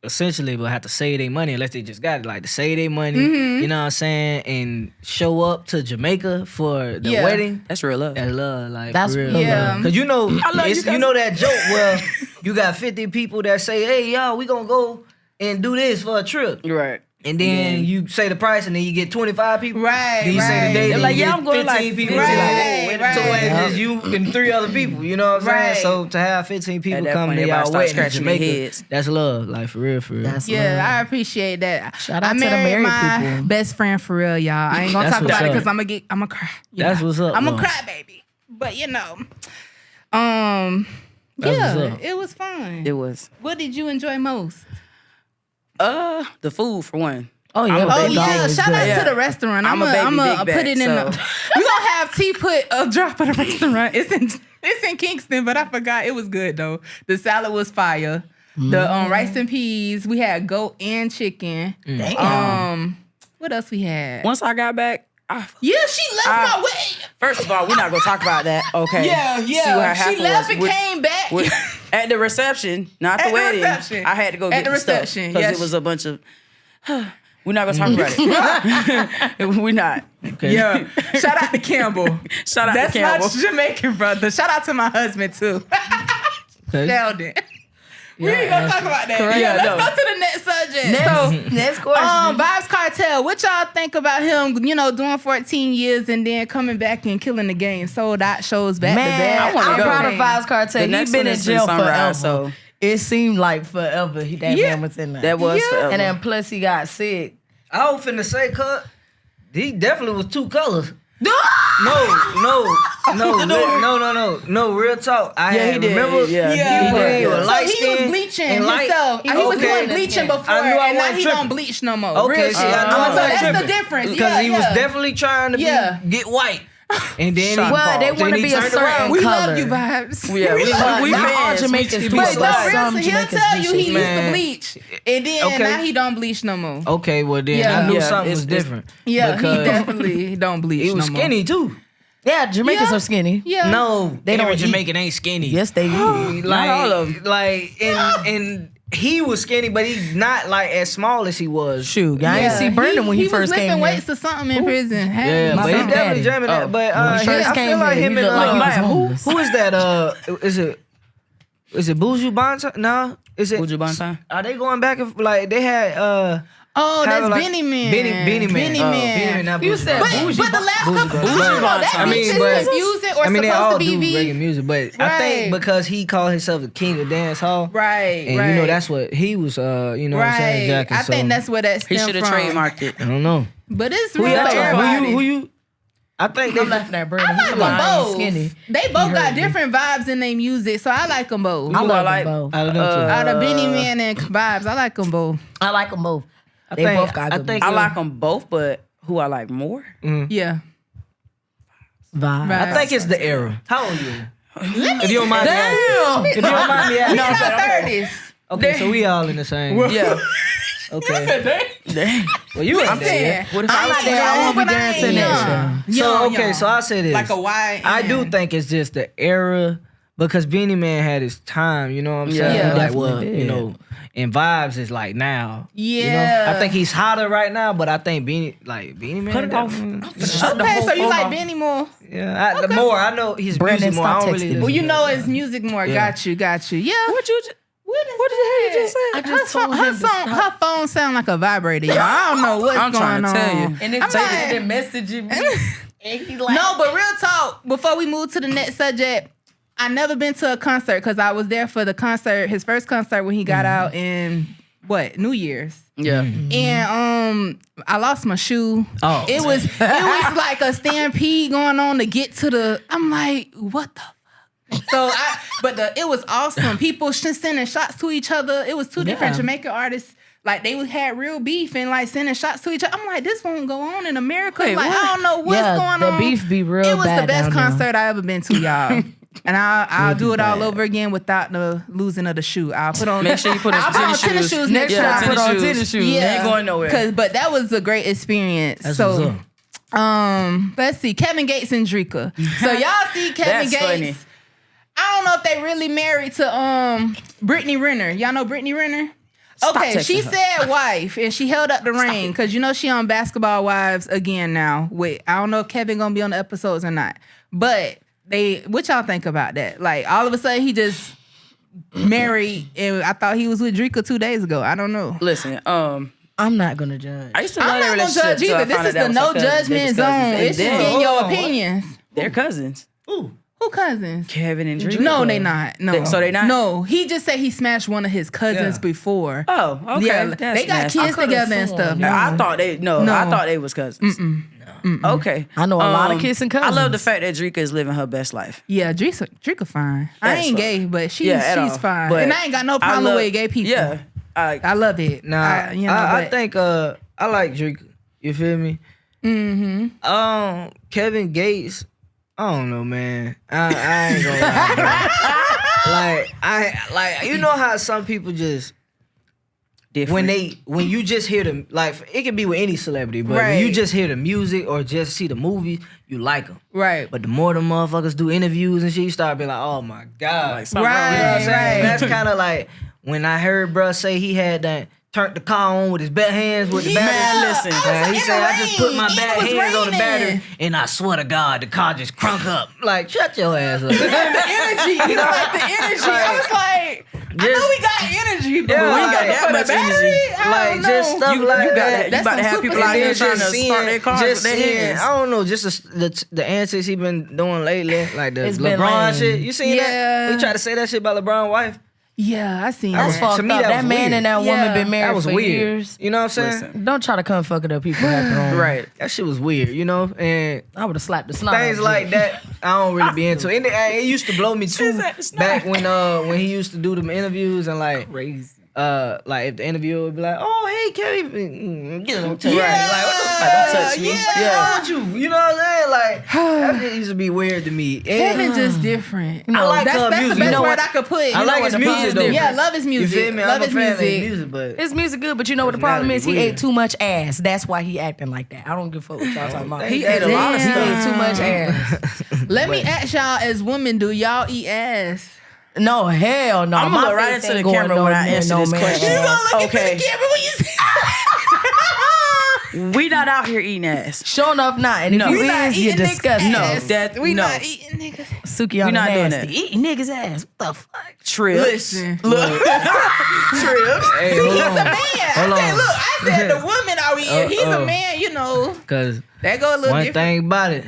essentially will have to save their money unless they just got it, like to save their money, you know what I'm saying, and show up to Jamaica for the wedding. That's real love. That's love, like That's for real. real Yeah. Cause you know, love you you know that joke where you got 50 people that say, "Hey, y'all, we gonna go and do this for a trip," You're right. and then you say the price, and then you get 25 people. Right, Then you say right. the date, They're and like, you yeah, get I'm going 15 like people. Right, It's like, right. so it's just you and 3 other people. You know what I'm Right. saying? So to have 15 people that come point, to everybody y'all start wedding in scratching their Jamaica, heads. that's love, like for real, for real. That's Yeah, love. I appreciate that. Shout out I to the married married my people. best friend for real, y'all. I ain't gonna That's talk about it what's because up. I'm gonna cry. You That's know. what's up, I'm a though. cry baby. But you know, That's yeah, what's up. it was fun. It was. What did you enjoy most? The food for one. Oh yeah. I'm a Oh baby. yeah, always shout good. out Yeah. to the restaurant. I'm a baby I'ma big put it in back, the. We gonna have T put a drop of the restaurant. It's in Kingston, but I forgot it was good though. The salad was fire. The rice and peas. We had goat and chicken. Damn. What else we had? Once I got back, Yeah, she left my wedding. first of all, we're not gonna talk about that. Okay. Yeah. See what She happened left was and with- came back. at the reception, not At the the wedding. reception. I had to go At get the the stuff reception, because yes. it was a bunch of. We're not gonna talk about it. We're not. Okay. Yeah. Shout out to Campbell. Shout out That's to Campbell. my Jamaican brother. Shout out to my husband too. Okay. Sheldon. We ain't gonna talk about that. Correct. Yeah, Yeah, let's go to the next subject. Next question. Vybz Kartel, what y'all think about him, you know, doing 14 years and then coming back and killing the game, sold out shows back to Man, back? I'm go. proud of Vybz Kartel. The He next been one in is jail Sunrise, forever. so It seemed like forever. That Yeah. man was in there. that was Yeah. forever. And then plus he got sick. I was finna say, cut. He definitely was 2 colors. No, real talk. He did. Remember? Yeah. He was light So he was skin bleaching and light. himself. He was doing bleaching before, I knew I and now wasn't he tripping. don't bleach no more. Okay, Real see, shit. I know I So wasn't that's tripping. the difference. Because he was definitely trying to get white. And then Well, they want to be a certain We color. love you, Vybz. Yeah, we Not all fans. Jamaicans We do But fans. so. no, Some real, he'll Jamaicans tell you he bleach. used to Man. bleach, and then now he don't bleach no more. Okay, well then Yeah. I knew Yeah, something it's- was different. Yeah, he because definitely don't bleach he was no more. skinny too. Yeah, Jamaicans Yeah. are skinny. Yeah. No, They don't every eat. Jamaican ain't skinny. Yes, they do. like, all of 'em. and he was skinny, but he's not like as small as he was. Shoot, I ain't see Brandon when he first was came lifting here. weights or something in prison. Yeah, My but he son definitely Daddy. jamming that. But When he first I came feel like here, him he and looked like he was man, homeless. who is that? Is it Buju Banton? No, is it Buju Banton? Are they going back and like they had Oh, that's having, like, Benny Man. Benny Man. Benny Oh, Man. Benny Man, not You Buju said Banton. But the last couple, Buju I don't know, that Banton. I beat mean, is but- confusing or I mean, they supposed all to be do V. reggae music, but I Right. think because he called himself the king of dancehall, Right, and right. you know that's what he was, you know what I'm saying, Right. jacking. I think that's where that He stemmed should have from. trademarked it. I don't know. But it's Who real you? for everybody. Who you? I think they. I'm laughing at Brandon. I He's like like, them I ain't both. skinny. They both got heard me. different vibes in their music, so I like them both. I Who love I like? them both. I don't know. too. Out of Benny Man and Vybz, I like them both. I like them both. They think- both got I good think- I like them both, but who I like more? Yeah. vibe. Right. I think it's the era. How old are you? If you don't mind me asking. Damn. If you don't mind me We asking. in our 30s. Okay, so we all in the same. Yeah. Okay. Well, you ain't I'm there saying, yet. What if I'm I not was there. I won't be but I dancing ain't next young. year. So Young, okay, young. so I say this. Like a YN. I do think it's just the era because Beanie Man had his time. You know what I'm Yeah. saying? Yeah. Like, Definitely well, did. you know, and Vybz is like now. You know? Yeah. I think he's hotter right now, but I think Beanie Man. Cut it off. Okay, so you like Benny more? Yeah, the more I know his Brandon, music more. I stop don't really. texting listen Well, you to know it. his music more. Yeah. Got you. Yeah. What you? What the hell you just said? I just told him her to song, her phone sound like a vibrator, y'all. I don't know what's I'm going trying to on. tell you. And I'm it's like- taking messaging me. And he like, No, but real talk. Before we move to the next subject, I never been to a concert because I was there for the concert, his first concert when he got out in New Year's. Yeah. And I lost my shoe. Oh. It was like a stampede going on to get to the. I'm like, what the fuck? So it was awesome. People sending shots to each other. It was two different Yeah. Jamaican artists. Like they had real beef and like sending shots to each other. I'm like, this won't go on in America. Wait, like what? I don't know what's yeah, going the on. beef be real It was bad the best down there. concert I ever been to, y'all. And I'll do it all bad. over again without the losing of the shoe. I'll put on. Make sure you put on I'll put on tennis tennis shoes. shoes next Yeah, time. tennis Put on shoes. tennis shoes. They ain't going nowhere. But that was a great experience. That's what's So, up. let's see, Kevin Gates and Drika. So y'all see Kevin That's Gates. funny. I don't know if they really married to Brittany Renner. Y'all know Brittany Renner? Okay, texting she her. said wife, and she held up the ring because you know she on Basketball Wives again now. Wait, I don't know if Kevin gonna be on the episodes or not, but what y'all think about that? Like all of a sudden he just married, and I thought he was with Drika 2 days ago. I don't know. Listen, I'm not gonna judge. I used to I'm love their not gonna relationship. judge either. This is the no judgment zone. It's just getting your opinions. They're cousins. Ooh. Who cousins? Kevin and Drika. No, they not. No, So they not? No, he just said he smashed one of his cousins Yeah. before. Oh, okay. Yeah, That's they got nasty. kids I could've together and sworn. stuff. No. I thought they I thought they was cousins. Okay. I know a lot of kissing I love cousins. the fact that Drika is living her best life. Yeah, Drika fine. I That's ain't fine. gay, but she's At all. fine. But And I ain't got no I problem love- with gay people. Yeah. I love it. Nah, I I think I like Drake. You feel me? Mm-hmm. Kevin Gates. I don't know, man. I ain't gonna lie, bro. like you know how some people just Different. when you just hear them, like it can be with any celebrity, but Right. when you just hear the music or just see the movie, you like them. Right. But the more the motherfuckers do interviews and shit, you start being like, oh my god, Like, something wrong Right. with you know what I'm saying? right. That's kind of like when I heard bruh say he had that turned the car on with his bare hands with the Yeah. battery. listen. Man, he in said, the I just put my rain. bad It was hands on the raining. battery, and I swear to God, the car just crunk up. Like, shut your ass up. The energy. You like the energy. I was like, I know we got energy, but Yeah, we like, got that for the much battery. energy. I Like, don't just know. stuff You like got that. that. You That's about to some have people super out there energy. trying to start their cars with their hands. I don't know, just the antics he been doing lately, like the It's been LeBron lame. shit. You seen Yeah. that? He tried to say that shit about LeBron's wife. Yeah, I seen That's that. fucked To me, up. that That was man weird. and that woman Yeah. been married That was for weird. years. You know what I'm saying? Listen. Don't try to come fucking up people happen wrong. Right. That shit was weird, you know? And I would have slapped the snot. things out of like you. that, I don't really be into. And it used to blow me too said it's back when he used to do them interviews and like Crazy. like if the interviewer would be like, "Oh, hey, Kevin, get on touch." Yeah. Like, what the fuck? Don't touch me. Yeah. What's wrong with you? You know what I'm saying? Like that shit used to be weird to me. And Kevin just different. I like that's music. the best You know word what? I could put. I like his music though. Yeah, love his music. You feel me? Love I'm a his fan of his music. music, but His music good, but you know what the problem is? He Personality ate too much ass. That's why he acting like that. I don't give a fuck what y'all talking about. He ate a lot of He stuff. ate too much ass. Let me ask y'all, as women, do y'all eat ass? No, hell no. I'm My gonna look right face into ain't the going camera no when I near answer no this man question. ass. You gonna look Okay. into the camera when you say We not out here eating ass. Sure enough not. And No. if We you not is, you're eating niggas' disgusting. ass. that- we no. not eating niggas. Suki on We not doing nasty. that. Eating niggas' ass. What the fuck? Trips. Listen. Look. Trips. hey, He's hold a on. man. Hold I said, on. look, I said the women are eating. He's a Uh-oh. man, you know. Cause That go a little one different. thing about it,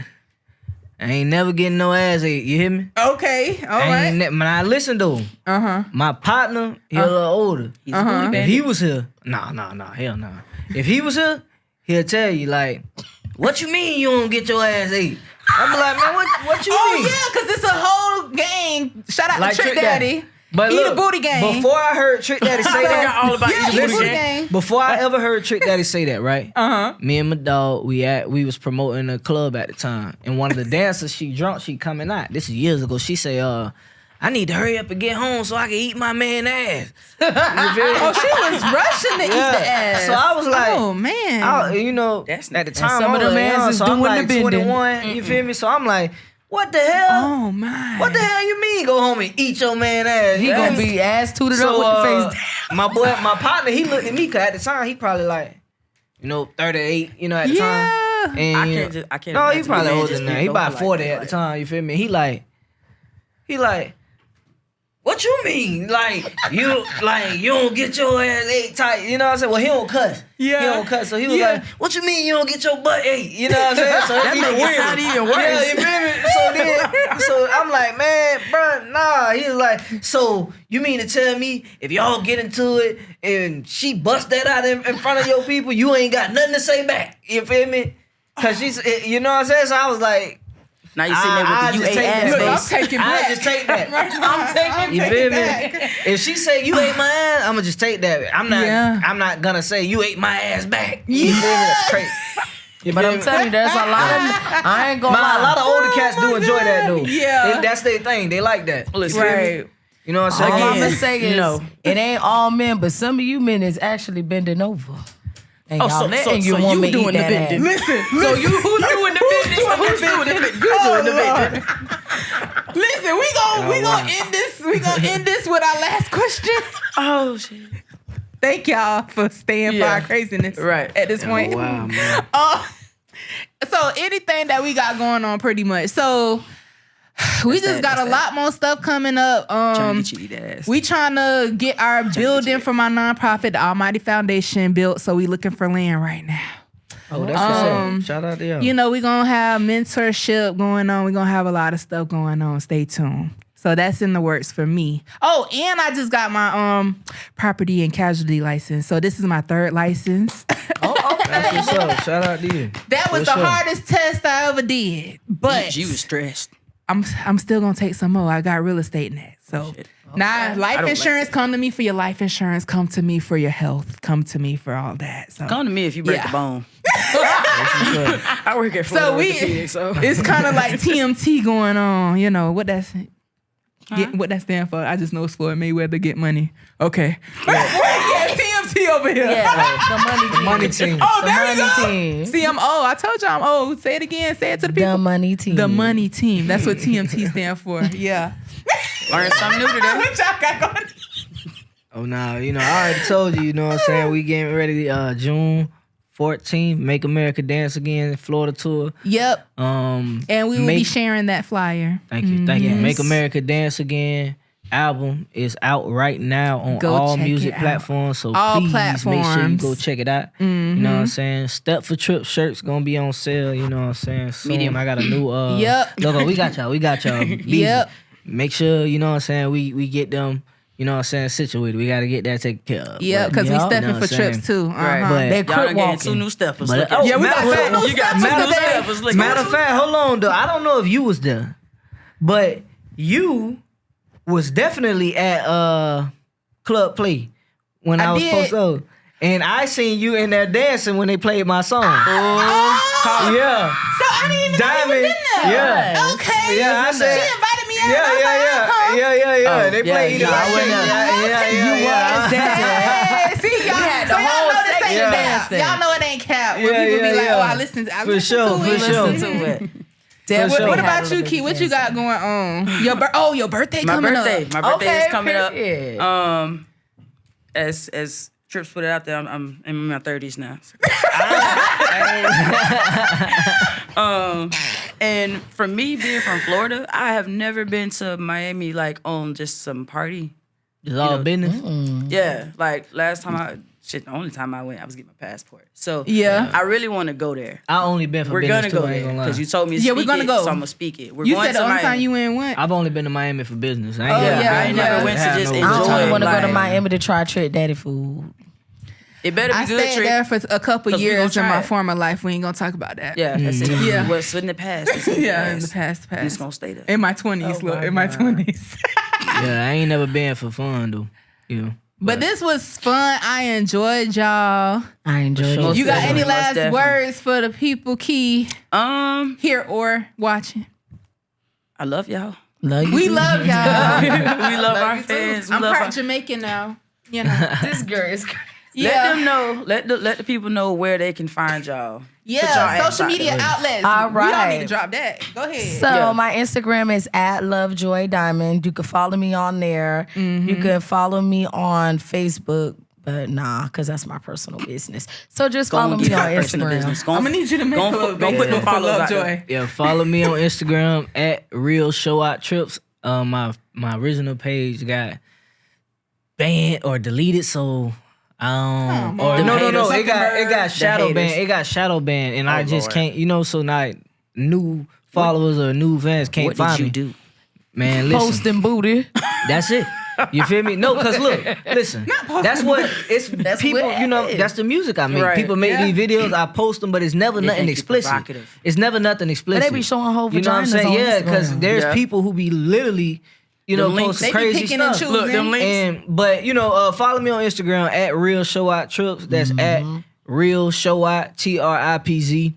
I ain't never getting no ass ate. You hear me? Okay, all right. When I listen to him, my partner, he a little older. He's a booty If bandit. he was here, nah, hell no. If he was here, he'll tell you like, what you mean you don't get your ass ate? I'm like, man, what you Oh mean? yeah, because it's a whole gang. Shout out Like to Trick Daddy. But Eat look, a booty gang. Before I heard Trick Daddy say forgot that, all about Yeah, eating eat a booty booty gang. gang. before I ever heard Trick Daddy say that, right? Me and my dog, we was promoting a club at the time, and one of the dancers, she drunk, she coming out. This is years ago. She say, I need to hurry up and get home so I can eat my man ass. You feel me? Oh, she was rushing to eat the ass. So I was like, oh man. you know, That's at the not- time, some I of was them young, asses so I'm doing like the bending. 21. You feel me? So I'm like, what the hell? Oh my. What the hell you mean go home and eat your man ass? He gonna be ass tooted up So with the face down. my partner, he looked at me because at the time he probably like, 38, at the time. Yeah. And I can't. no, he imagine probably a man older just than that. bent He about over 40 like at that. the time. You feel me? He like, what you mean? Like you don't get your ass ate tight. You know what I'm saying? Well, he don't cuss. Yeah. He don't cuss. So he was Yeah. like, what you mean you don't get your butt ate? You know what I'm saying? So That it's make even it weirder. sound even worse. Yeah, you feel me? So I'm like, man, bro, nah. He was like, so you mean to tell me if y'all get into it and she bust that out in front of your people, you ain't got nothing to say back? You feel me? Cause she's, you know what I'm saying? So I was like, Now you sitting there I with the you just ate take ass that. Look, I'm face. taking I back. just take that. I'm taking. You feel me? back. If she say you ate my ass, I'ma just take that. Yeah. I'm not gonna say you ate my ass back. You Yeah. feel me? That's crazy. You But feel I'm me? telling you, there's a lot of. I ain't gonna Nah, a lie. lot of older cats do enjoy that though. Yeah. That's their thing. They like that. You Listen. feel me? Right. You know what I'm saying? All I'm Again, gonna say is, no. it ain't all men, but some of you men is actually bending over. And y'all letting your so woman you doing eat the that bending. ass. Listen. So you who's doing the bending? Who's doing the bending? You doing the bending. Listen, we gonna end this. We gonna end this with our last question. Oh shit. Thank y'all for staying for Yeah. our craziness. Right. At this point. Wow, man. So anything that we got going on, pretty much. So we just got a lot more stuff coming up. Trying to get you eat ass. We trying to get our building for my nonprofit, the Almighty Foundation, built. So we looking for land right now. Oh, that's what's up. Shout out to y'all. You know, we gonna have mentorship going on. We gonna have a lot of stuff going on. Stay tuned. So that's in the works for me. Oh, and I just got my property and casualty license. So this is my 3rd license. That's what's up. Shout out to you. That was For the sure. hardest test I ever did. But You was stressed. I'm still gonna take some more. I got real estate in that. So now life don't insurance, come to me for your life insurance, come to me for your health, come to me for all that. So Come to me if you break Yeah. the bone. I work at Florida so we Orthopedics, so it's kind of like TMT going on, you know, what what that stand for. I just know it's Floyd Mayweather get money. Okay. Yeah, TMT over here. Yeah, the money team. Money team. Oh, The there you money go. team. See, I'm old. I told you I'm old. Say it again. Say it to the people. The money team. The money team. That's what TMT stand for. Yeah. learn something new today. What y'all got going? Oh, nah. I already told you, you know what I'm saying? We getting ready June 14th, Make America Dance Again, Florida tour. Yep. And And we will be sharing that flyer. Thank you. Make America Dance Again album is out right now on Go all check music it out. platforms. So All please make sure you platforms. go check it out. You know what I'm saying? Step for Trip shirts gonna be on sale. You know what I'm saying? Soon. Medium. I got a new Yep. logo. We got y'all. Be easy. Yep. Make sure you know what I'm saying. We get them you know what I'm saying, situated. We got to get that taken care of. Yeah, because we you know stepping what for I'm saying? trips too. Right. But- They Y'all crip done getting walking. 2 new steppers. But, Look oh, at Yeah, we got matter of two fact, new you got steppers 2 new today. steppers. Look Matter at of fact, hold on though. I don't know if you was there, but you was definitely at Club Play when I was did. supposed to. And I seen you in there dancing when they played my song. Yeah. So I didn't even know he was in there. Yeah. Okay. Yeah, I said- She invited me in. Yeah. Oh, They yeah, played yeah, I it. went there. You was dancing. Hey, see, y'all, had so the y'all whole know this ain't section cap. dancing. Y'all know it ain't cap. When Yeah, people be yeah, like, yeah. oh, I listen to For sure, to for it. sure. Listen to it. For sure. What about you, Key? What you got going on? Your birthday My coming birthday. up. My birthday is Okay, coming up. period. As Tripz put it out there, I'm in my 30s now. And for me being from Florida, I have never been to Miami like on just some party. It's all know, business. Yeah, like last time the only time I went, I was getting my passport. So Yeah. I really want to go there. I only been for We're business gonna too, go I ain't there gonna lie. because you told me to Yeah, speak we're gonna it, go. so I'm gonna speak it. We're You going said to the only Miami. time you went what? I've only been to Miami for business. I ain't Yeah, yeah, I ain't never yeah. went to just Had I enjoy. only want to go to like, Miami to try Trick Daddy food. It better be I good, stayed Trick. there for a couple 'Cause we years gonna in try my it. former life. We ain't gonna talk about that. Yeah, that's it. Yeah. What's in the past? It's in the Yeah, past. in the past. And it's gonna stay there. In my 20s, look, in my 20s. Yeah, I ain't never been for fun though. You know. But this was fun. I enjoyed y'all. I enjoyed sure. it. You got definitely, any most last definitely. words for the people, Key, here or watching? I love y'all. Love you We too. love y'all. We love our you too. fans. We I'm love part our- Jamaican now. You know. This girl is crazy. Let Yeah. them know. Let the people know where they can find y'all. Put y'all Yeah. ads Social out media there. outlets. All We don't right. need to drop that. Go ahead. So Yeah. my Instagram is @LoveJoyDiamond. You can follow me on there. You can follow me on Facebook, but because that's my personal business. So just follow me on Instagram. I'm gonna need you to make Gon' a put- gon' put them Facebook for follows out there. Lovejoy. Yeah, follow me on Instagram @Real Showout Tripz. My original page got banned or deleted, so Come or on. no, Haters. it got shadow haters. banned. It got shadow banned, and I just Lord. can't. So like new followers or new fans can't What find did you me. do? Man, listen, Posting booty. that's it. You feel me? No, cause look, listen. That's what it's people. what You know, it is. that's the music I make. Right. People make Yeah. these videos. I post them, but it's never nothing think you explicit. provocative. It's never nothing explicit. But they be showing whole You know what I'm vaginas saying? on Yeah, because Instagram. there's Yeah. people who be literally, Them links. posting They be crazy picking and stuff. choosing. Look, them links. But follow me on Instagram @Real Showout Tripz. That's @Real Showout TRIPZ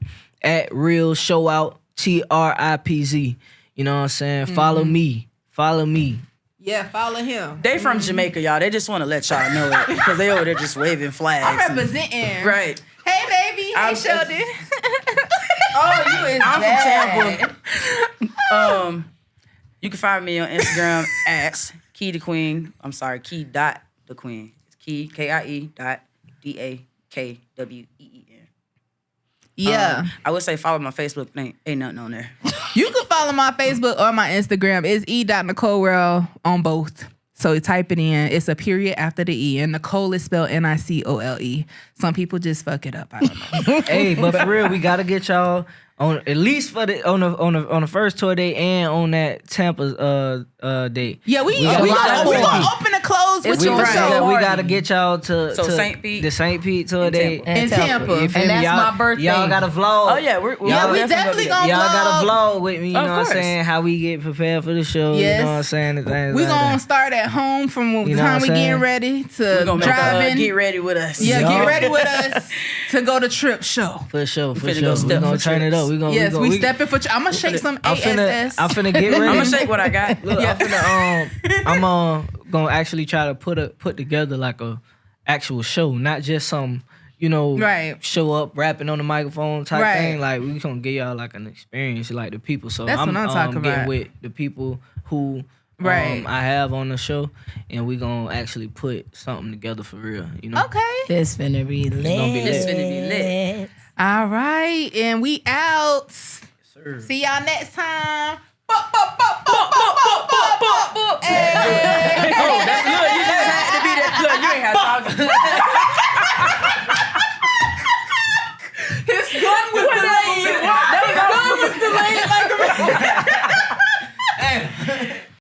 @Real Showout TRIPZ. You know what I'm saying? Follow me. Follow me. Yeah, follow him. They from Jamaica, y'all. They just want to let y'all know it because they over there just waving flags. I'm and- representing. Right. Hey, baby. I'm- Hey, Sheldon. Oh, you is I'm bad. from Tampa. You can find me on Instagram @Key the Queen. I'm sorry, Key dot the Queen. It's Key KIE.DAKWEEN. Yeah. I would say follow my Facebook. Ain't nothing on there. You can follow my Facebook or my Instagram. It's E.Nicole on both. So type it in. It's a period after the E. And Nicole is spelled NICOLE. Some people just fuck it up. I don't know. Hey, but for real, we gotta get y'all on at least for the on the first tour day and on that Tampa day. Yeah, we got a lot gonna of open and close with It's you going for so sure. We hard. gotta get y'all to So St. Pete? the St. Pete tour In day. Tampa. In Tampa. You feel And me? that's Y'all- my birthday. Y'all got a vlog. Oh yeah, we're Yeah, we definitely gonna Y'all got a vlog. vlog with me, you Of know what I'm course. saying? How we get prepared for the show, Yes. you know what I'm saying? And things We like gonna that. start at home from the You know time what we I'm getting saying? ready to We're gonna driving. get ready with us. Yeah, Yeah. get ready with us to go to Trip Show. For sure, for finna sure. go We step gonna for turn it trips. up. We gonna Yes, we we stepping for. I'm gonna shake some I'm ASS. finna get ready. I'm gonna shake what I got. Look, I'm gonna actually try to put together like a actual show, not just some Right. show up rapping on the microphone type Right. thing. Like we gonna give y'all like an experience, like the people. So That's what I'm talking getting about. with the people who Right. I have on the show, and we gonna actually put something together for real. You know. Okay. This finna be lit. gonna be lit. It's finna be lit. All right, and we out. Sir. See y'all next time. Hey. Oh, that's look. You just had to be that. Look, you ain't had to talk.